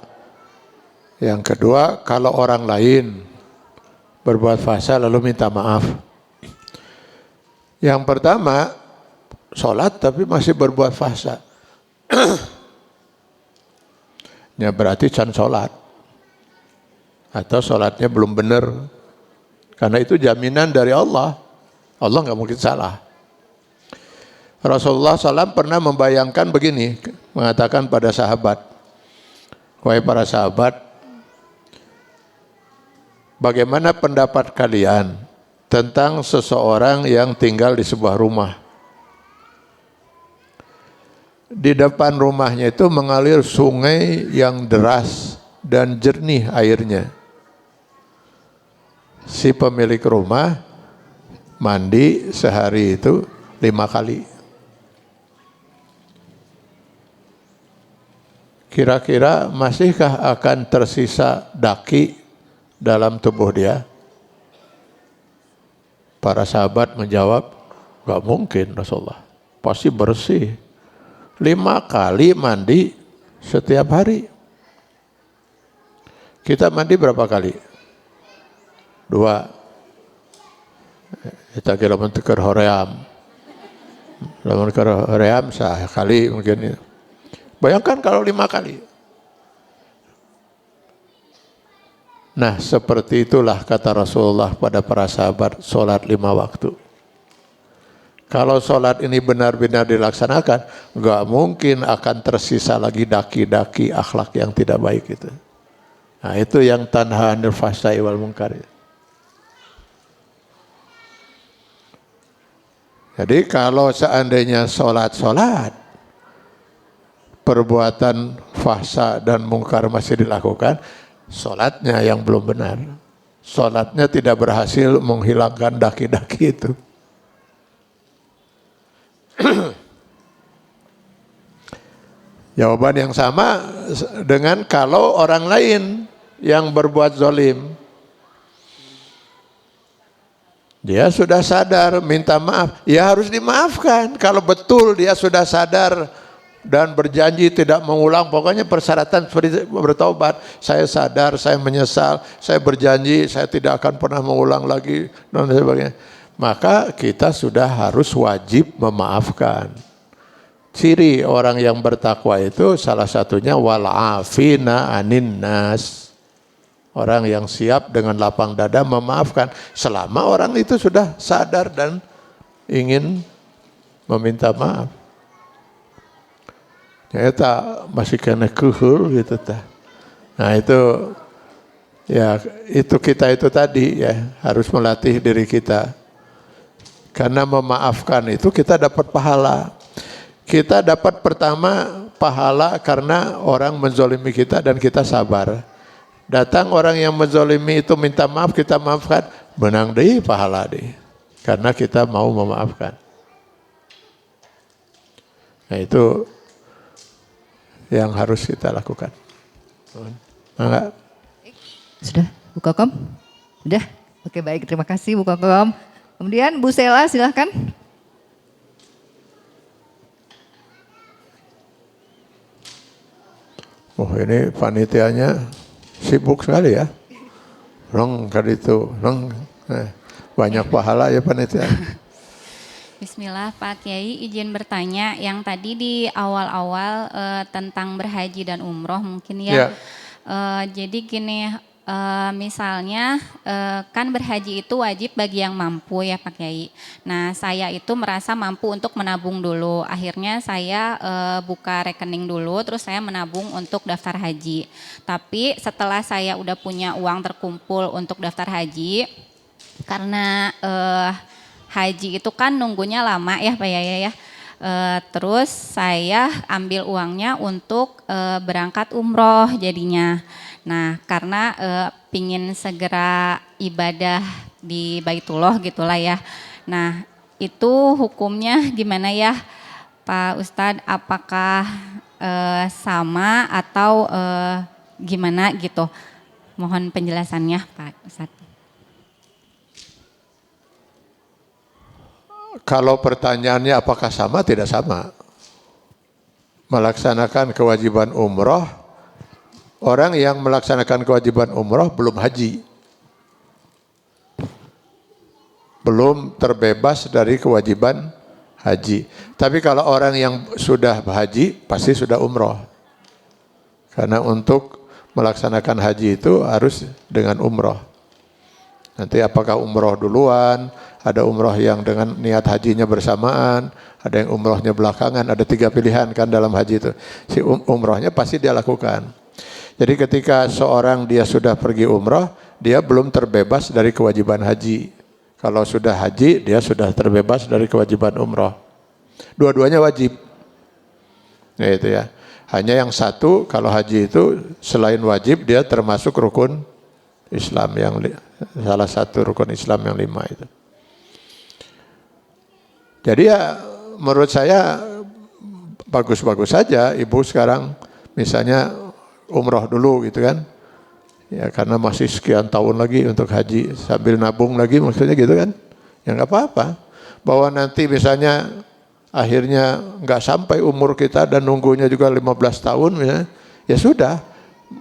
Yang kedua, kalau orang lain berbuat fahsya lalu minta maaf. Yang pertama, sholat tapi masih berbuat fahsya. Ya berarti can sholat. Atau sholatnya belum benar. Karena itu jaminan dari Allah. Allah nggak mungkin salah. Rasulullah SAW pernah membayangkan begini, mengatakan pada sahabat, wahai para sahabat, bagaimana pendapat kalian tentang seseorang yang tinggal di sebuah rumah? Di depan rumahnya itu mengalir sungai yang deras dan jernih airnya. Si pemilik rumah mandi sehari itu 5 kali. Kira-kira masihkah akan tersisa daki dalam tubuh dia? Para sahabat menjawab, gak mungkin Rasulullah, pasti bersih. 5 kali mandi Setiap hari. Kita mandi berapa kali? 2. Kita kira menteker hoream. Lamun ke hoream sekali mungkin. Bayangkan kalau 5 kali. Nah, seperti itulah kata Rasulullah pada para sahabat, sholat 5 waktu. Kalau sholat ini benar-benar dilaksanakan, nggak mungkin akan tersisa lagi daki-daki akhlak yang tidak baik itu. Nah, itu yang tanha 'anil fahsya'i wal munkar. Jadi kalau seandainya sholat, perbuatan fahsya dan mungkar masih dilakukan, sholatnya yang belum benar. Sholatnya tidak berhasil menghilangkan daki-daki itu. Jawaban yang sama dengan kalau orang lain yang berbuat zalim. Dia sudah sadar, minta maaf, ya harus dimaafkan. Kalau betul dia sudah sadar dan berjanji tidak mengulang, pokoknya persyaratan seperti bertaubat, saya sadar, saya menyesal, saya berjanji, saya tidak akan pernah mengulang lagi, dan sebagainya. Maka kita sudah harus wajib memaafkan. Ciri orang yang bertakwa itu salah satunya wal'afina anin nas. Orang yang siap dengan lapang dada memaafkan selama orang itu sudah sadar dan ingin meminta maaf. Ternyata masih kena kehul gitu ta. Nah itu ya itu kita itu tadi ya harus melatih diri kita. Karena memaafkan itu kita dapat pahala. Kita dapat pertama pahala karena orang menzolimi kita dan kita sabar. Datang orang yang menzolimi itu minta maaf, kita maafkan, menang deh pahala deh. Karena kita mau memaafkan. Nah itu yang harus kita lakukan. Enggak? Sudah, Bu Kokom? Sudah? Oke baik, terima kasih Bu Kokom. Kemudian Bu Sela silahkan. Oh ini panitianya sibuk sekali ya. Kali itu, banyak pahala ya panitia. Bismillah Pak Kiai, izin bertanya yang tadi di awal-awal tentang berhaji dan umroh mungkin ya. Jadi gini, misalnya kan berhaji itu wajib bagi yang mampu ya Pak Kiai. Nah saya itu merasa mampu untuk menabung dulu. Akhirnya saya buka rekening dulu, terus saya menabung untuk daftar haji. Tapi setelah saya udah punya uang terkumpul untuk daftar haji, karena haji itu kan nunggunya lama ya Pak Yaya ya. Terus saya ambil uangnya untuk berangkat umroh jadinya. Nah karena pingin segera ibadah di Baitullah gitulah ya. Nah itu hukumnya gimana ya Pak Ustadz? Apakah sama atau gimana gitu? Mohon penjelasannya Pak Ustadz. Kalau pertanyaannya apakah sama? Tidak sama. Melaksanakan kewajiban umroh, orang yang melaksanakan kewajiban umroh belum haji. Belum terbebas dari kewajiban haji. Tapi kalau orang yang sudah haji, pasti sudah umroh. Karena untuk melaksanakan haji itu harus dengan umroh. Nanti apakah umroh duluan, ada umroh yang dengan niat hajinya bersamaan, ada yang umrohnya belakangan, ada 3 pilihan kan dalam haji itu. Si umrohnya pasti dia lakukan. Jadi ketika seorang dia sudah pergi umroh, dia belum terbebas dari kewajiban haji. Kalau sudah haji, dia sudah terbebas dari kewajiban umroh. Dua-duanya wajib. Ya itu ya. Hanya yang satu, kalau haji itu selain wajib, dia termasuk rukun Islam yang salah satu rukun Islam yang 5 itu. Jadi ya menurut saya bagus-bagus saja ibu sekarang misalnya umroh dulu gitu kan. Ya karena masih sekian tahun lagi untuk haji sambil nabung lagi maksudnya gitu kan. Ya nggak apa-apa. Bahwa nanti misalnya akhirnya nggak sampai umur kita dan nunggunya juga 15 tahun ya sudah,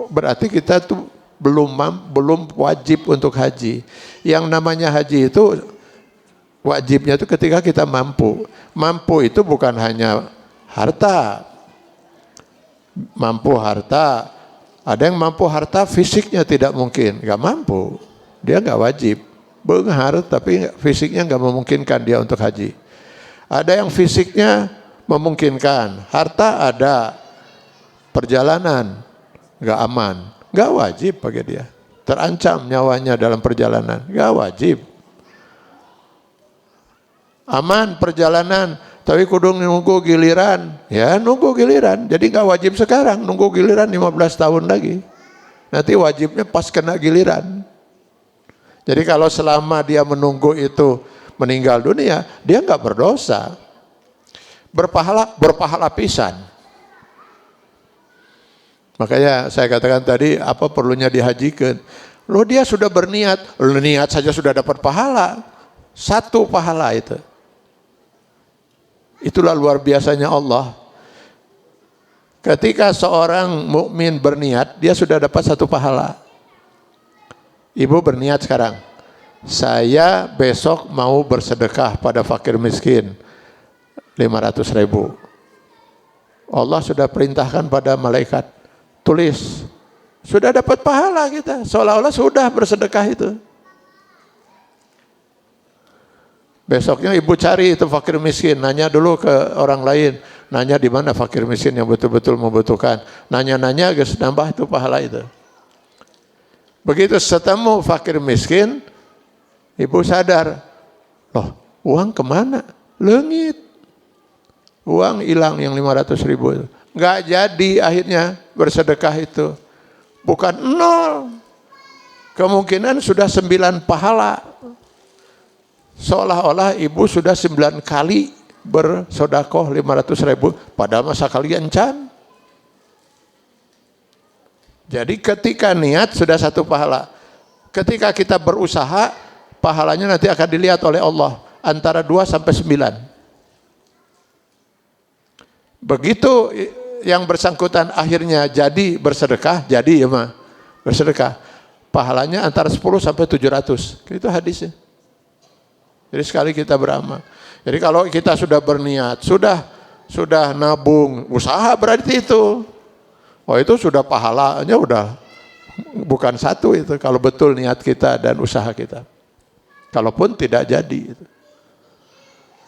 berarti kita tuh belum wajib untuk haji. Yang namanya haji itu wajibnya itu ketika kita mampu. Mampu itu bukan hanya harta. Mampu harta, ada yang mampu harta fisiknya tidak mungkin, nggak mampu, dia nggak wajib. Benghar tapi fisiknya nggak memungkinkan dia untuk haji. Ada yang fisiknya memungkinkan, harta ada, perjalanan nggak aman, nggak wajib bagi dia. Terancam nyawanya dalam perjalanan, nggak wajib. Aman perjalanan, tapi kudu nunggu giliran, ya nunggu giliran. Jadi nggak wajib sekarang, nunggu giliran 15 tahun lagi. Nanti wajibnya pas kena giliran. Jadi kalau selama dia menunggu itu meninggal dunia, dia nggak berdosa. Berpahala pisan. Makanya saya katakan tadi, apa perlunya dihajikan? Loh dia sudah berniat, niat saja sudah dapat pahala. 1 pahala itu. Itulah luar biasanya Allah. Ketika seorang mukmin berniat, dia sudah dapat 1 pahala. Ibu berniat sekarang, saya besok mau bersedekah pada fakir miskin 500.000. Allah sudah perintahkan pada malaikat, tulis. Sudah dapat pahala kita, seolah-olah sudah bersedekah itu. Besoknya ibu cari itu fakir miskin, nanya dulu ke orang lain, nanya di mana fakir miskin yang betul-betul membutuhkan. Nanya-nanya guys, nambah itu pahala itu. Begitu setemu fakir miskin, ibu sadar, loh uang kemana? Leungit. Uang hilang yang 500.000 itu. Nggak jadi akhirnya bersedekah itu. Bukan 0. Kemungkinan sudah 9 pahala. Seolah-olah ibu sudah 9 kali bersodakoh 500.000 pada masa kalian can. Jadi ketika niat sudah 1 pahala. Ketika kita berusaha, pahalanya nanti akan dilihat oleh Allah antara 2 sampai 9. Begitu yang bersangkutan akhirnya jadi bersedekah, jadi ya mah bersedekah. Pahalanya antara 10 sampai 700. Itu hadisnya. Jadi sekali kita beramal. Jadi kalau kita sudah berniat, sudah nabung, usaha berarti itu. Oh itu sudah pahalanya udah bukan 1 itu kalau betul niat kita dan usaha kita. Kalaupun tidak jadi itu.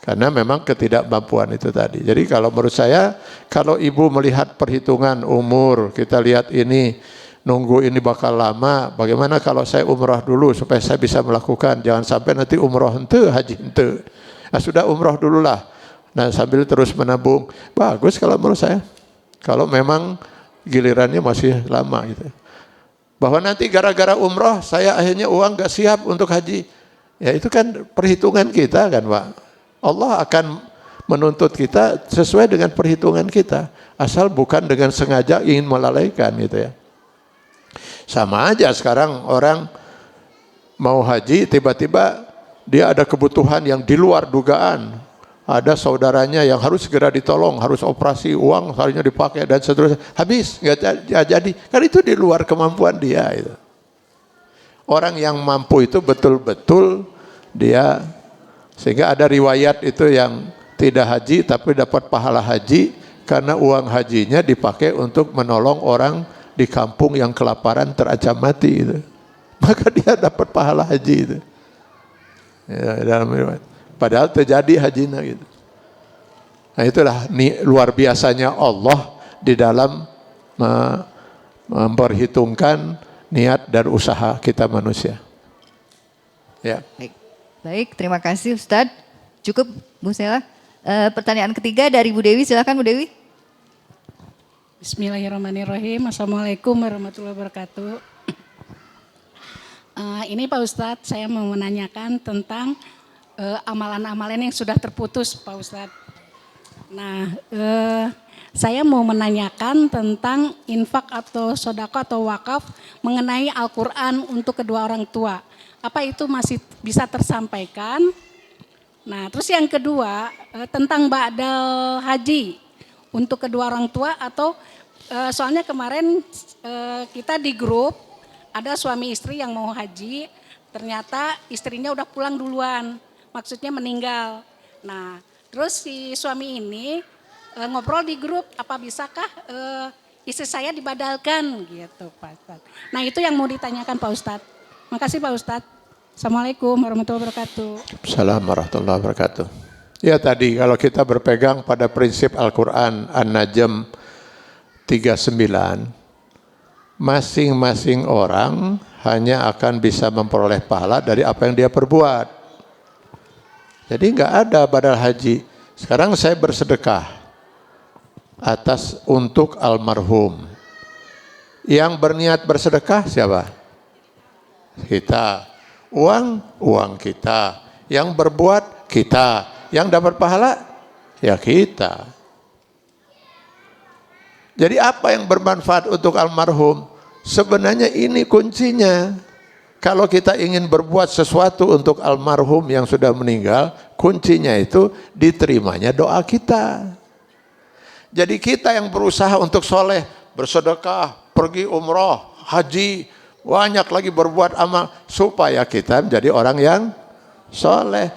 Karena memang ketidakmampuan itu tadi. Jadi kalau menurut saya, kalau ibu melihat perhitungan umur, kita lihat ini, nunggu ini bakal lama, bagaimana kalau saya umrah dulu supaya saya bisa melakukan, jangan sampai nanti umrah hente, haji hente. Nah, sudah umrah dululah, nah sambil terus menabung, bagus kalau menurut saya. Kalau memang gilirannya masih lama gitu. Bahwa nanti gara-gara umrah saya akhirnya uang gak siap untuk haji, ya itu kan perhitungan kita kan Pak. Allah akan menuntut kita sesuai dengan perhitungan kita, asal bukan dengan sengaja ingin melalaikan gitu ya. Sama aja sekarang orang mau haji tiba-tiba dia ada kebutuhan yang di luar dugaan. Ada saudaranya yang harus segera ditolong, harus operasi, uang harusnya dipakai dan seterusnya. Habis, nggak jadi. Kan itu di luar kemampuan dia. Itu. Orang yang mampu itu betul-betul dia, sehingga ada riwayat itu yang tidak haji tapi dapat pahala haji karena uang hajinya dipakai untuk menolong orang di kampung yang kelaparan terancam mati itu. Maka dia dapat pahala haji itu. Ya, dalam riwayat. Padahal terjadi hajinya gitu. Nah itulah luar biasanya Allah di dalam memperhitungkan niat dan usaha kita manusia. Ya. Baik, terima kasih Ustadz. Cukup Bu Sela. Pertanyaan ketiga dari Bu Dewi, silakan Bu Dewi. Bismillahirrahmanirrahim. Assalamualaikum warahmatullahi wabarakatuh. Ini Pak Ustadz, saya mau menanyakan tentang amalan-amalan yang sudah terputus Pak Ustadz. Nah, saya mau menanyakan tentang infak atau sodako atau wakaf mengenai Al-Quran untuk kedua orang tua. Apa itu masih bisa tersampaikan Nah, terus yang kedua tentang ba'dal haji untuk kedua orang tua atau soalnya kemarin kita di grup ada suami istri yang mau haji, ternyata istrinya udah pulang duluan, maksudnya meninggal. Nah, terus si suami ini ngobrol di grup, apa bisakah istri saya dibadalkan gitu Pak Ustadz. Nah itu yang mau ditanyakan Pak Ustadz. Makasih Pak Ustadz. Assalamualaikum warahmatullahi wabarakatuh. Assalamualaikum warahmatullahi wabarakatuh. Ya tadi kalau kita berpegang pada prinsip Al-Quran An-Najm 39, masing-masing orang hanya akan bisa memperoleh pahala dari apa yang dia perbuat. Jadi nggak ada badal haji. Sekarang saya bersedekah atas untuk almarhum. Yang berniat bersedekah siapa? Kita. Uang kita. Yang berbuat kita. Yang dapat pahala ya kita. Jadi apa yang bermanfaat untuk almarhum? Sebenarnya ini kuncinya. Kalau kita ingin berbuat sesuatu untuk almarhum yang sudah meninggal, kuncinya itu diterimanya doa kita. Jadi kita yang berusaha untuk soleh, bersedekah, pergi umroh, haji, banyak lagi berbuat amal supaya kita menjadi orang yang soleh.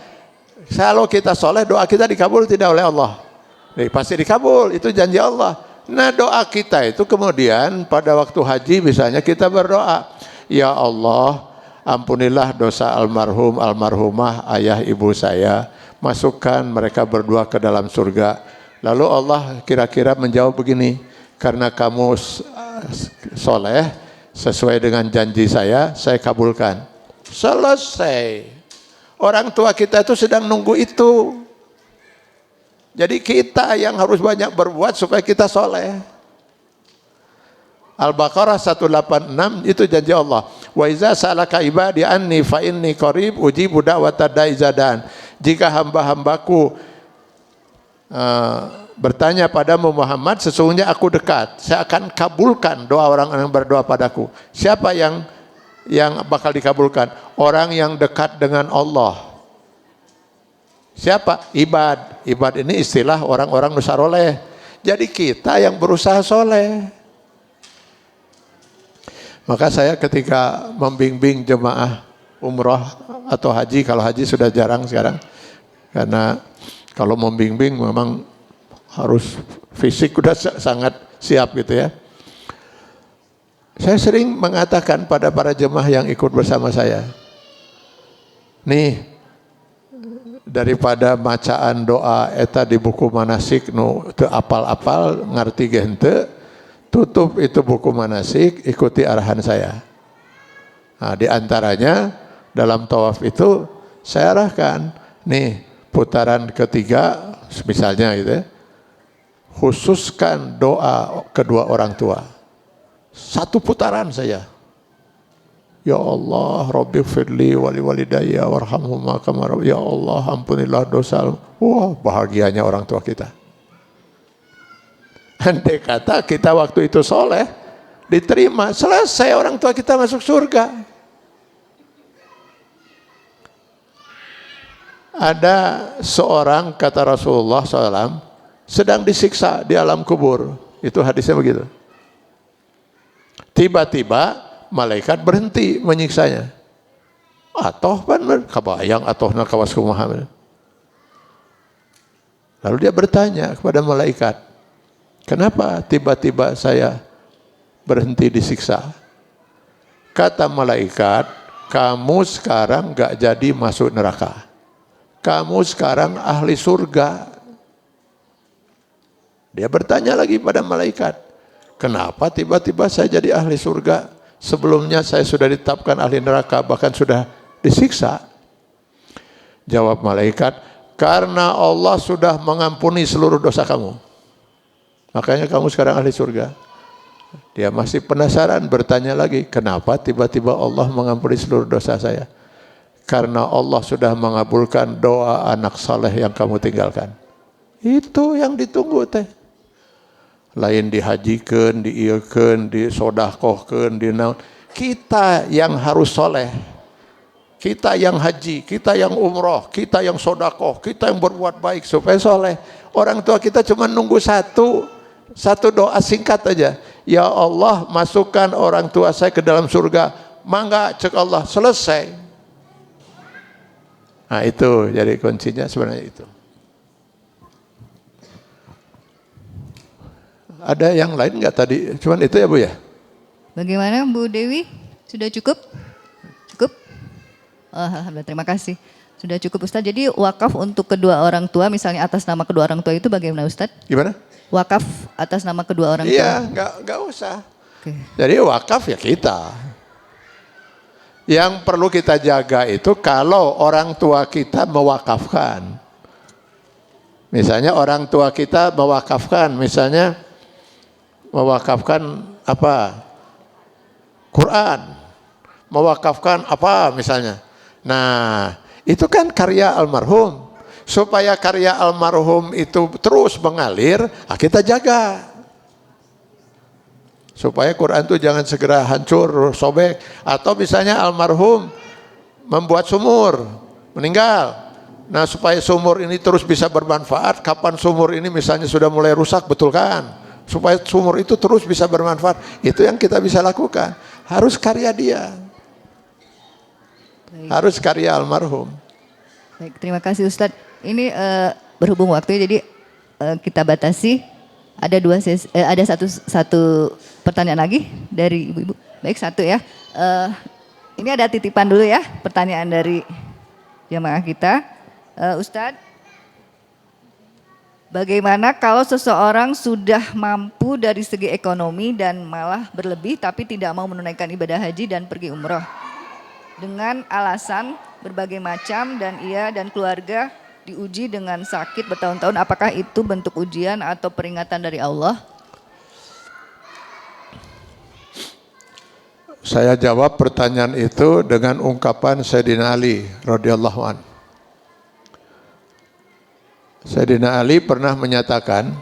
Kalau kita soleh, doa kita dikabul tidak oleh Allah? Pasti dikabul, itu janji Allah. Nah doa kita itu kemudian pada waktu haji misalnya kita berdoa, ya Allah ampunilah dosa almarhum, almarhumah, ayah ibu saya, masukkan mereka berdua ke dalam surga. Lalu Allah kira-kira menjawab begini, karena kamu soleh sesuai dengan janji saya kabulkan. Selesai. Orang tua kita itu sedang nunggu itu. Jadi kita yang harus banyak berbuat supaya kita soleh. Al-Baqarah 186 itu janji Allah. Wa iza salaka ibadi anni fa inni qarib ujibu da'watad da'i idza da'an. Jika hamba-hambaku bertanya padamu Muhammad, sesungguhnya aku dekat, saya akan kabulkan doa orang yang berdoa padaku. Siapa yang bakal dikabulkan? Orang yang dekat dengan Allah. Siapa? Ibad. Ibad ini istilah orang-orang nusaroleh. Jadi kita yang berusaha soleh. Maka saya ketika membimbing jemaah umroh atau haji, kalau haji sudah jarang sekarang, karena kalau membimbing memang harus fisik udah sangat siap gitu ya. Saya sering mengatakan pada para jemaah yang ikut bersama saya, nih daripada bacaan doa eta di buku manasik nu teu apal-apal ngarti ge henteu, tutup itu buku manasik, ikuti arahan saya. Nah, di antaranya dalam tawaf itu saya arahkan, nih putaran ketiga misalnya gitu ya, khususkan doa kedua orang tua. Satu putaran saja. Ya Allah, Rabbi firli wali walidayya warhamhuma kama rabbi. Ya Allah, ampunilah dosa. Wah, bahagianya orang tua kita. Andai kata kita waktu itu soleh, diterima, selesai orang tua kita masuk surga. Ada seorang, kata Rasulullah SAW, sedang disiksa di alam kubur. Itu hadisnya begitu. Tiba-tiba malaikat berhenti menyiksanya. Atoh bener, kabayang atohna kawas kumaha. Lalu dia bertanya kepada malaikat, kenapa tiba-tiba saya berhenti disiksa? Kata malaikat, kamu sekarang gak jadi masuk neraka. Kamu sekarang ahli surga. Dia bertanya lagi pada malaikat, kenapa tiba-tiba saya jadi ahli surga? Sebelumnya saya sudah ditetapkan ahli neraka, bahkan sudah disiksa. Jawab malaikat, karena Allah sudah mengampuni seluruh dosa kamu. Makanya kamu sekarang ahli surga. Dia masih penasaran, bertanya lagi, kenapa tiba-tiba Allah mengampuni seluruh dosa saya? Karena Allah sudah mengabulkan doa anak saleh yang kamu tinggalkan. Itu yang ditunggu teh. Lain dihajikan, diieukeun, disodakohkeun, dinaon. Kita yang harus soleh. Kita yang haji, kita yang umroh, kita yang sodakoh, kita yang berbuat baik supaya soleh. Orang tua kita cuma nunggu satu doa singkat aja. Ya Allah, masukkan orang tua saya ke dalam surga. Mangga, cek Allah, selesai. Nah itu jadi kuncinya sebenarnya itu. Ada yang lain nggak tadi? Cuman itu ya Bu ya? Bagaimana Bu Dewi? Sudah cukup? Cukup? Oh, alhamdulillah, terima kasih. Sudah cukup Ustadz. Jadi wakaf untuk kedua orang tua, misalnya atas nama kedua orang tua itu bagaimana Ustadz? Gimana? Wakaf atas nama kedua orang tua? Iya, nggak usah. Oke. Jadi wakaf ya kita. Yang perlu kita jaga itu kalau orang tua kita mewakafkan. Misalnya orang tua kita mewakafkan, misalnya mewakafkan apa? Quran. Mewakafkan apa misalnya. Nah, itu kan karya almarhum. Supaya karya almarhum itu terus mengalir, kita jaga. Supaya Quran itu jangan segera hancur, sobek. Atau misalnya almarhum membuat sumur, meninggal. Nah supaya sumur ini terus bisa bermanfaat, kapan sumur ini misalnya sudah mulai rusak, betul kan? Supaya sumur itu terus bisa bermanfaat, itu yang kita bisa lakukan. Harus karya dia. Harus karya almarhum. Baik, terima kasih Ustadz. Ini berhubung waktu jadi kita batasi. Ada ada satu pertanyaan lagi dari ibu-ibu. Baik, satu ya. Ini ada titipan dulu ya, pertanyaan dari jamaah kita. Ustadz, bagaimana kalau seseorang sudah mampu dari segi ekonomi dan malah berlebih tapi tidak mau menunaikan ibadah haji dan pergi umroh? Dengan alasan berbagai macam dan ia dan keluarga diuji dengan sakit bertahun-tahun, apakah itu bentuk ujian atau peringatan dari Allah? Saya jawab pertanyaan itu dengan ungkapan Sayyidina Ali radhiyallahu an. Sayyidina Ali pernah menyatakan,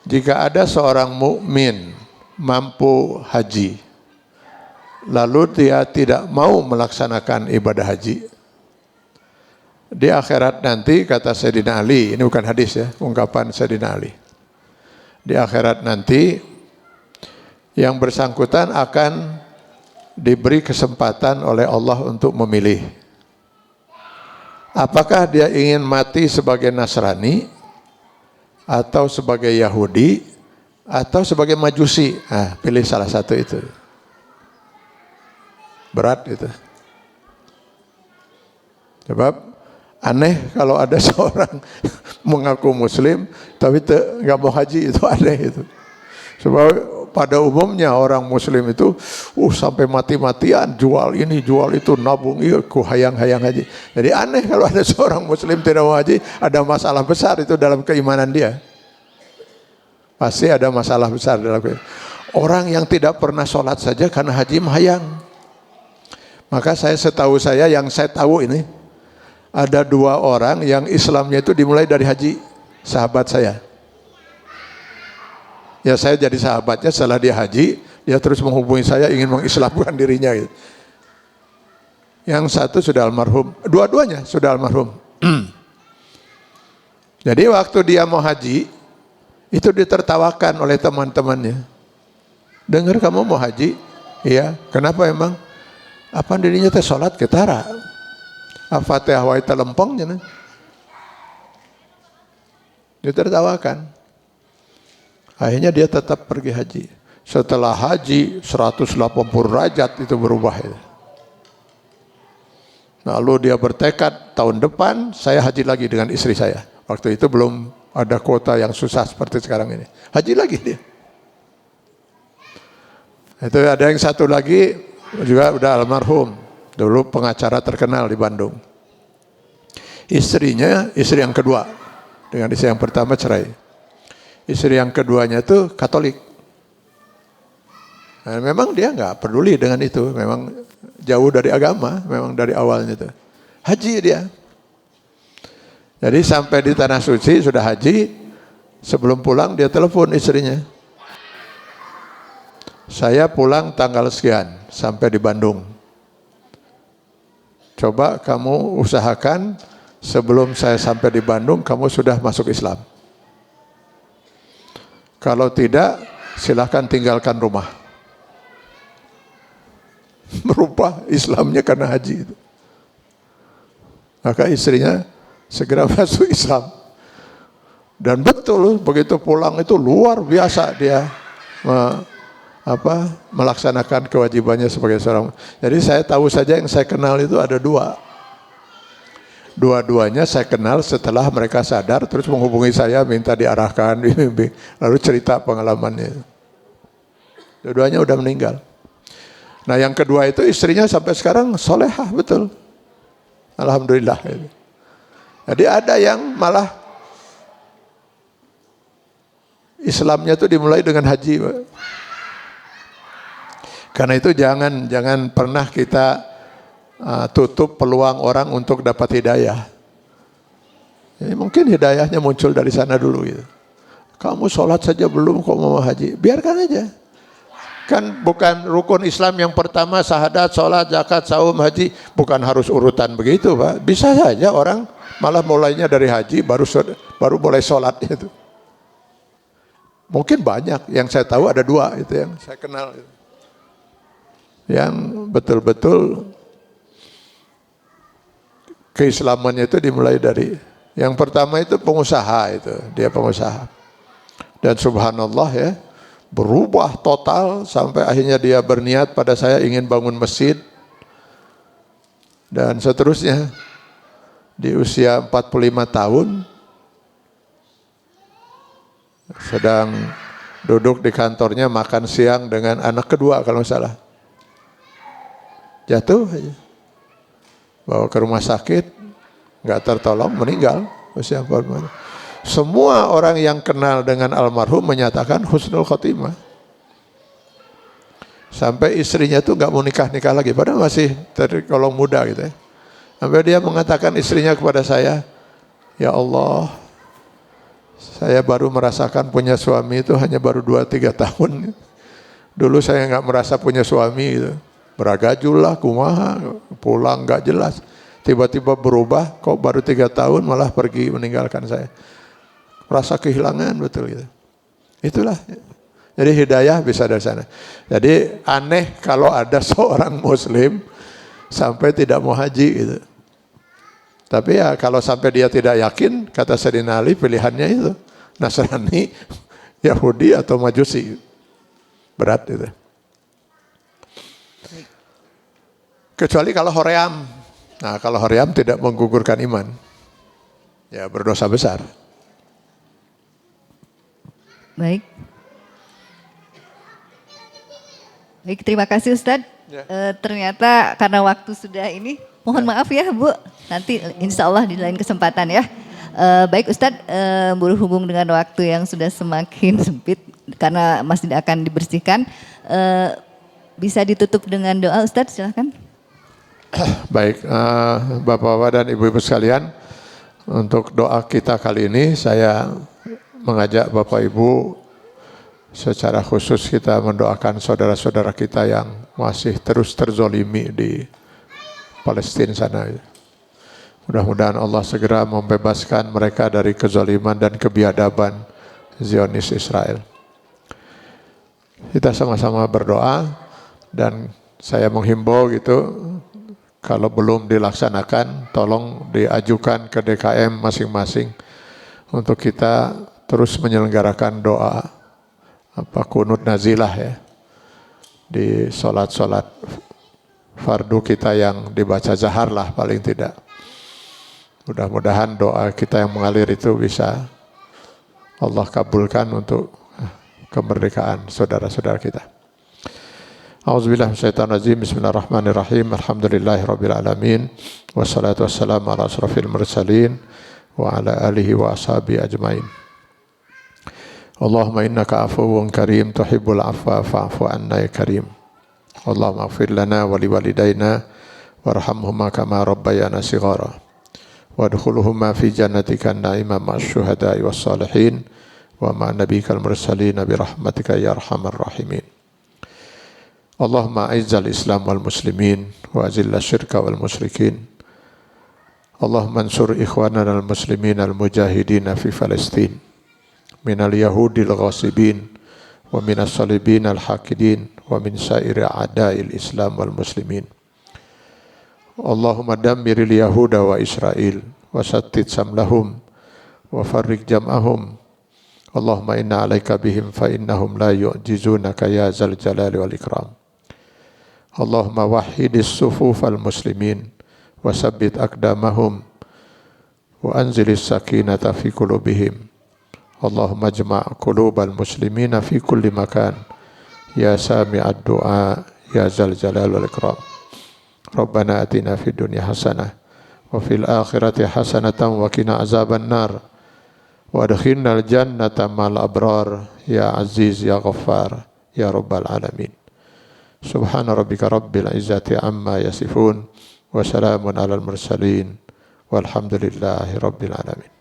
jika ada seorang mukmin mampu haji, lalu dia tidak mau melaksanakan ibadah haji, di akhirat nanti, kata Sayyidina Ali, ini bukan hadis ya, ungkapan Sayyidina Ali. Di akhirat nanti, yang bersangkutan akan diberi kesempatan oleh Allah untuk memilih. Apakah dia ingin mati sebagai Nasrani, atau sebagai Yahudi, atau sebagai Majusi. Nah, pilih salah satu itu. Berat itu. Sebab aneh kalau ada seorang mengaku muslim tapi nggak mau haji, itu aneh itu. Sebab pada umumnya orang muslim itu sampai mati-matian jual ini jual itu, nabung ku hayang-hayang haji. Jadi aneh kalau ada seorang muslim tidak mau haji, ada masalah besar itu dalam keimanan dia. Pasti ada masalah besar dalam keimanan. Orang yang tidak pernah sholat saja karena haji hayang. Maka setahu saya yang saya tahu ini, ada 2 orang yang Islamnya itu dimulai dari haji, sahabat saya. Ya saya jadi sahabatnya setelah dia haji, dia terus menghubungi saya ingin mengislamkan dirinya. Gitu. Yang satu sudah almarhum, dua-duanya sudah almarhum. Jadi waktu dia mau haji, itu ditertawakan oleh teman-temannya. Dengar kamu mau haji? Iya, kenapa emang? Apa dirinya teh sholat ketara? Al-Fatihah wa ita lempongnya. Ditertawakan. Akhirnya dia tetap pergi haji. Setelah haji 180 derajat itu berubah. Lalu dia bertekad tahun depan saya haji lagi dengan istri saya. Waktu itu belum ada kuota yang susah seperti sekarang ini. Haji lagi dia. Itu ada yang satu lagi juga udah almarhum. Dulu pengacara terkenal di Bandung. Istrinya, istri yang kedua. Dengan istri yang pertama cerai. Istri yang keduanya itu Katolik. Nah, memang dia nggak peduli dengan itu. Memang jauh dari agama. Memang dari awalnya itu. Haji dia. Jadi sampai di Tanah Suci sudah haji. Sebelum pulang dia telepon istrinya. Saya pulang tanggal sekian. Sampai di Bandung. coba kamu usahakan sebelum saya sampai di Bandung kamu sudah masuk Islam. Kalau tidak, silahkan tinggalkan rumah. Merubah Islamnya karena haji itu. Maka istrinya segera masuk Islam. Dan betul, begitu pulang itu luar biasa dia melaksanakan kewajibannya sebagai seorang. Jadi saya tahu saja yang saya kenal itu ada dua. Dua-duanya saya kenal setelah mereka sadar, terus menghubungi saya, minta diarahkan, dibimbing, lalu cerita pengalamannya. Dua-duanya udah meninggal. Nah yang kedua itu istrinya sampai sekarang solehah, betul. Alhamdulillah. Jadi ada yang malah Islamnya itu dimulai dengan haji. Karena itu jangan pernah kita tutup peluang orang untuk dapat hidayah. Jadi mungkin hidayahnya muncul dari sana dulu gitu. Kamu sholat saja belum kok mau haji, biarkan aja. Kan bukan rukun Islam yang pertama syahadat, sholat, zakat, saum, haji, bukan harus urutan begitu, Pak. Bisa saja orang malah mulainya dari haji baru mulai sholat itu. Mungkin banyak, yang saya tahu ada dua itu yang saya kenal. Yang betul-betul keislamannya itu dimulai dari yang pertama itu pengusaha itu, dia pengusaha. Dan subhanallah ya, berubah total sampai akhirnya dia berniat pada saya ingin bangun masjid. Dan seterusnya di usia 45 tahun sedang duduk di kantornya makan siang dengan anak kedua kalau nggak salah. Jatuh aja. Bawa ke rumah sakit, nggak tertolong, meninggal usia 45. Semua orang yang kenal dengan almarhum menyatakan husnul khotimah. Sampai istrinya tuh nggak mau nikah lagi, padahal masih tergolong muda gitu ya. Sampai dia mengatakan istrinya kepada saya, ya Allah, saya baru merasakan punya suami itu hanya baru 2-3 tahun. Dulu saya nggak merasa punya suami gitu. Beragajul lah, kumaha, pulang nggak jelas. Tiba-tiba berubah, kok baru 3 tahun malah pergi meninggalkan saya. Rasa kehilangan betul gitu. Itulah. Jadi hidayah bisa dari sana. Jadi aneh kalau ada seorang muslim sampai tidak mau haji gitu. Tapi ya kalau sampai dia tidak yakin, kata Sayyidina Ali pilihannya itu Nasrani, Yahudi atau Majusi. Berat itu. Kecuali kalau hoream. Nah kalau hoream tidak menggugurkan iman. Ya berdosa besar. Baik. Baik, terima kasih Ustadz. Ya. Ternyata karena waktu sudah ini, mohon maaf ya Bu. Nanti insya Allah di lain kesempatan ya. Baik Ustadz, berhubung dengan waktu yang sudah semakin sempit karena masih akan dibersihkan. Bisa ditutup dengan doa Ustadz, silahkan. Baik, Bapak-Bapak dan Ibu-Ibu sekalian, untuk doa kita kali ini saya mengajak Bapak Ibu secara khusus kita mendoakan saudara-saudara kita yang masih terus terzolimi di Palestina sana. Mudah-mudahan Allah segera membebaskan mereka dari kezaliman dan kebiadaban Zionis Israel. Kita sama-sama berdoa dan saya menghimbau gitu, kalau belum dilaksanakan, tolong diajukan ke DKM masing-masing untuk kita terus menyelenggarakan doa kunut nazilah ya di sholat-sholat fardu kita yang dibaca zahar lah paling tidak. Mudah-mudahan doa kita yang mengalir itu bisa Allah kabulkan untuk kemerdekaan saudara-saudara kita. A'udzubillahi minasyaitonirrajim. Bismillahirrahmanirrahim. Alhamdulillahirabbil alamin. Wassalatu wassalamu ala asrofil mursalin wa ala alihi wa ashabihi ajmain. Allahumma innaka afuwun karim tuhibbul afwa fa'fu anna ya karim. Allahumma ighfir lana wa liwalidayna warhamhuma kama rabbayana shighara. Wadkhuluhuma fi jannatika an-na'ima ma'asy-syuhada'i was-salihin wa ma'a nabiyyikal mursalin bi rahmatika ya arhamar rahimin. Allahumma aizzal Islam wal muslimin wa azilla syirka wal musyrikin Allahumma ansur ikhwanana al-muslimin al-mujahidin fi Palestin minal yahudil ghasibin wa minas salibin al-haqidin wa min sairi a'da'il islam wal muslimin. Allahumma dammiril yahuda wa Israel wa sattid samlahum wa farriq jam'ahum. Allahumma inna alaika bihim fa innahum la yu'jizunaka ya zal jalali wal ikram. Allahumma wahhidis sufufal muslimin wa sabbit aqdamahum wa anzilis sakinata fi qulubihim. Allahumma jma' qulubal muslimina fi kulli makan ya sami'ad du'a ya zal jalal wal ikram. Rabbana atina fid dunya hasanah wa fil akhirati hasanatan wa qina azaban nar wa adkhilnal jannata mal abrar ya aziz ya ghaffar ya rabbal alamin. Subhana rabbika rabbil izzati amma yasifun wa salamun alal mursalin walhamdulillahi rabbil alamin.